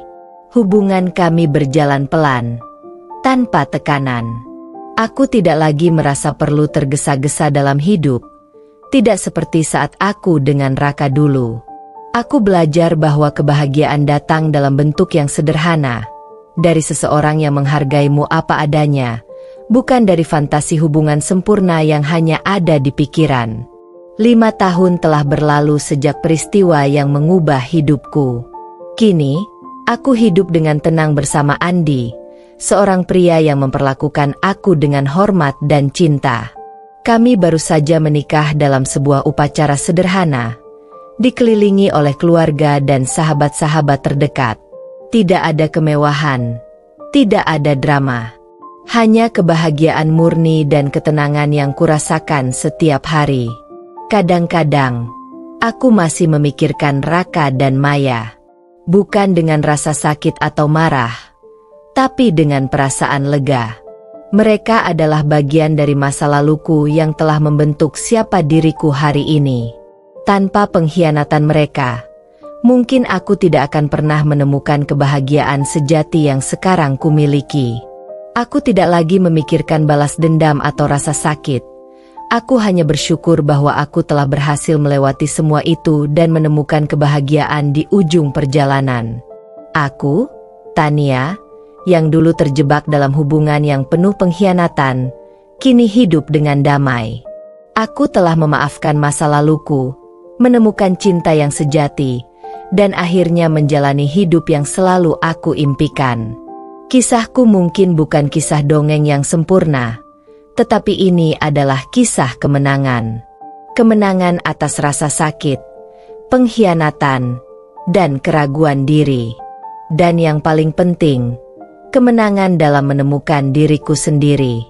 Hubungan kami berjalan pelan, tanpa tekanan. Aku tidak lagi merasa perlu tergesa-gesa dalam hidup, tidak seperti saat aku dengan Raka dulu. Aku belajar bahwa kebahagiaan datang dalam bentuk yang sederhana, dari seseorang yang menghargaimu apa adanya, bukan dari fantasi hubungan sempurna yang hanya ada di pikiran. 5 tahun telah berlalu sejak peristiwa yang mengubah hidupku. Kini, aku hidup dengan tenang bersama Andi, seorang pria yang memperlakukan aku dengan hormat dan cinta. Kami baru saja menikah dalam sebuah upacara sederhana, dikelilingi oleh keluarga dan sahabat-sahabat terdekat. Tidak ada kemewahan, tidak ada drama, hanya kebahagiaan murni dan ketenangan yang kurasakan setiap hari. Kadang-kadang, aku masih memikirkan Raka dan Maya, bukan dengan rasa sakit atau marah, tapi dengan perasaan lega. Mereka adalah bagian dari masa laluku yang telah membentuk siapa diriku hari ini. Tanpa pengkhianatan mereka, mungkin aku tidak akan pernah menemukan kebahagiaan sejati yang sekarang kumiliki. Aku tidak lagi memikirkan balas dendam atau rasa sakit. Aku hanya bersyukur bahwa aku telah berhasil melewati semua itu dan menemukan kebahagiaan di ujung perjalanan. Aku, Tania, yang dulu terjebak dalam hubungan yang penuh pengkhianatan, kini hidup dengan damai. Aku telah memaafkan masa laluku, menemukan cinta yang sejati, dan akhirnya menjalani hidup yang selalu aku impikan. Kisahku mungkin bukan kisah dongeng yang sempurna, tetapi ini adalah kisah kemenangan. Kemenangan atas rasa sakit, pengkhianatan, dan keraguan diri. Dan yang paling penting, kemenangan dalam menemukan diriku sendiri.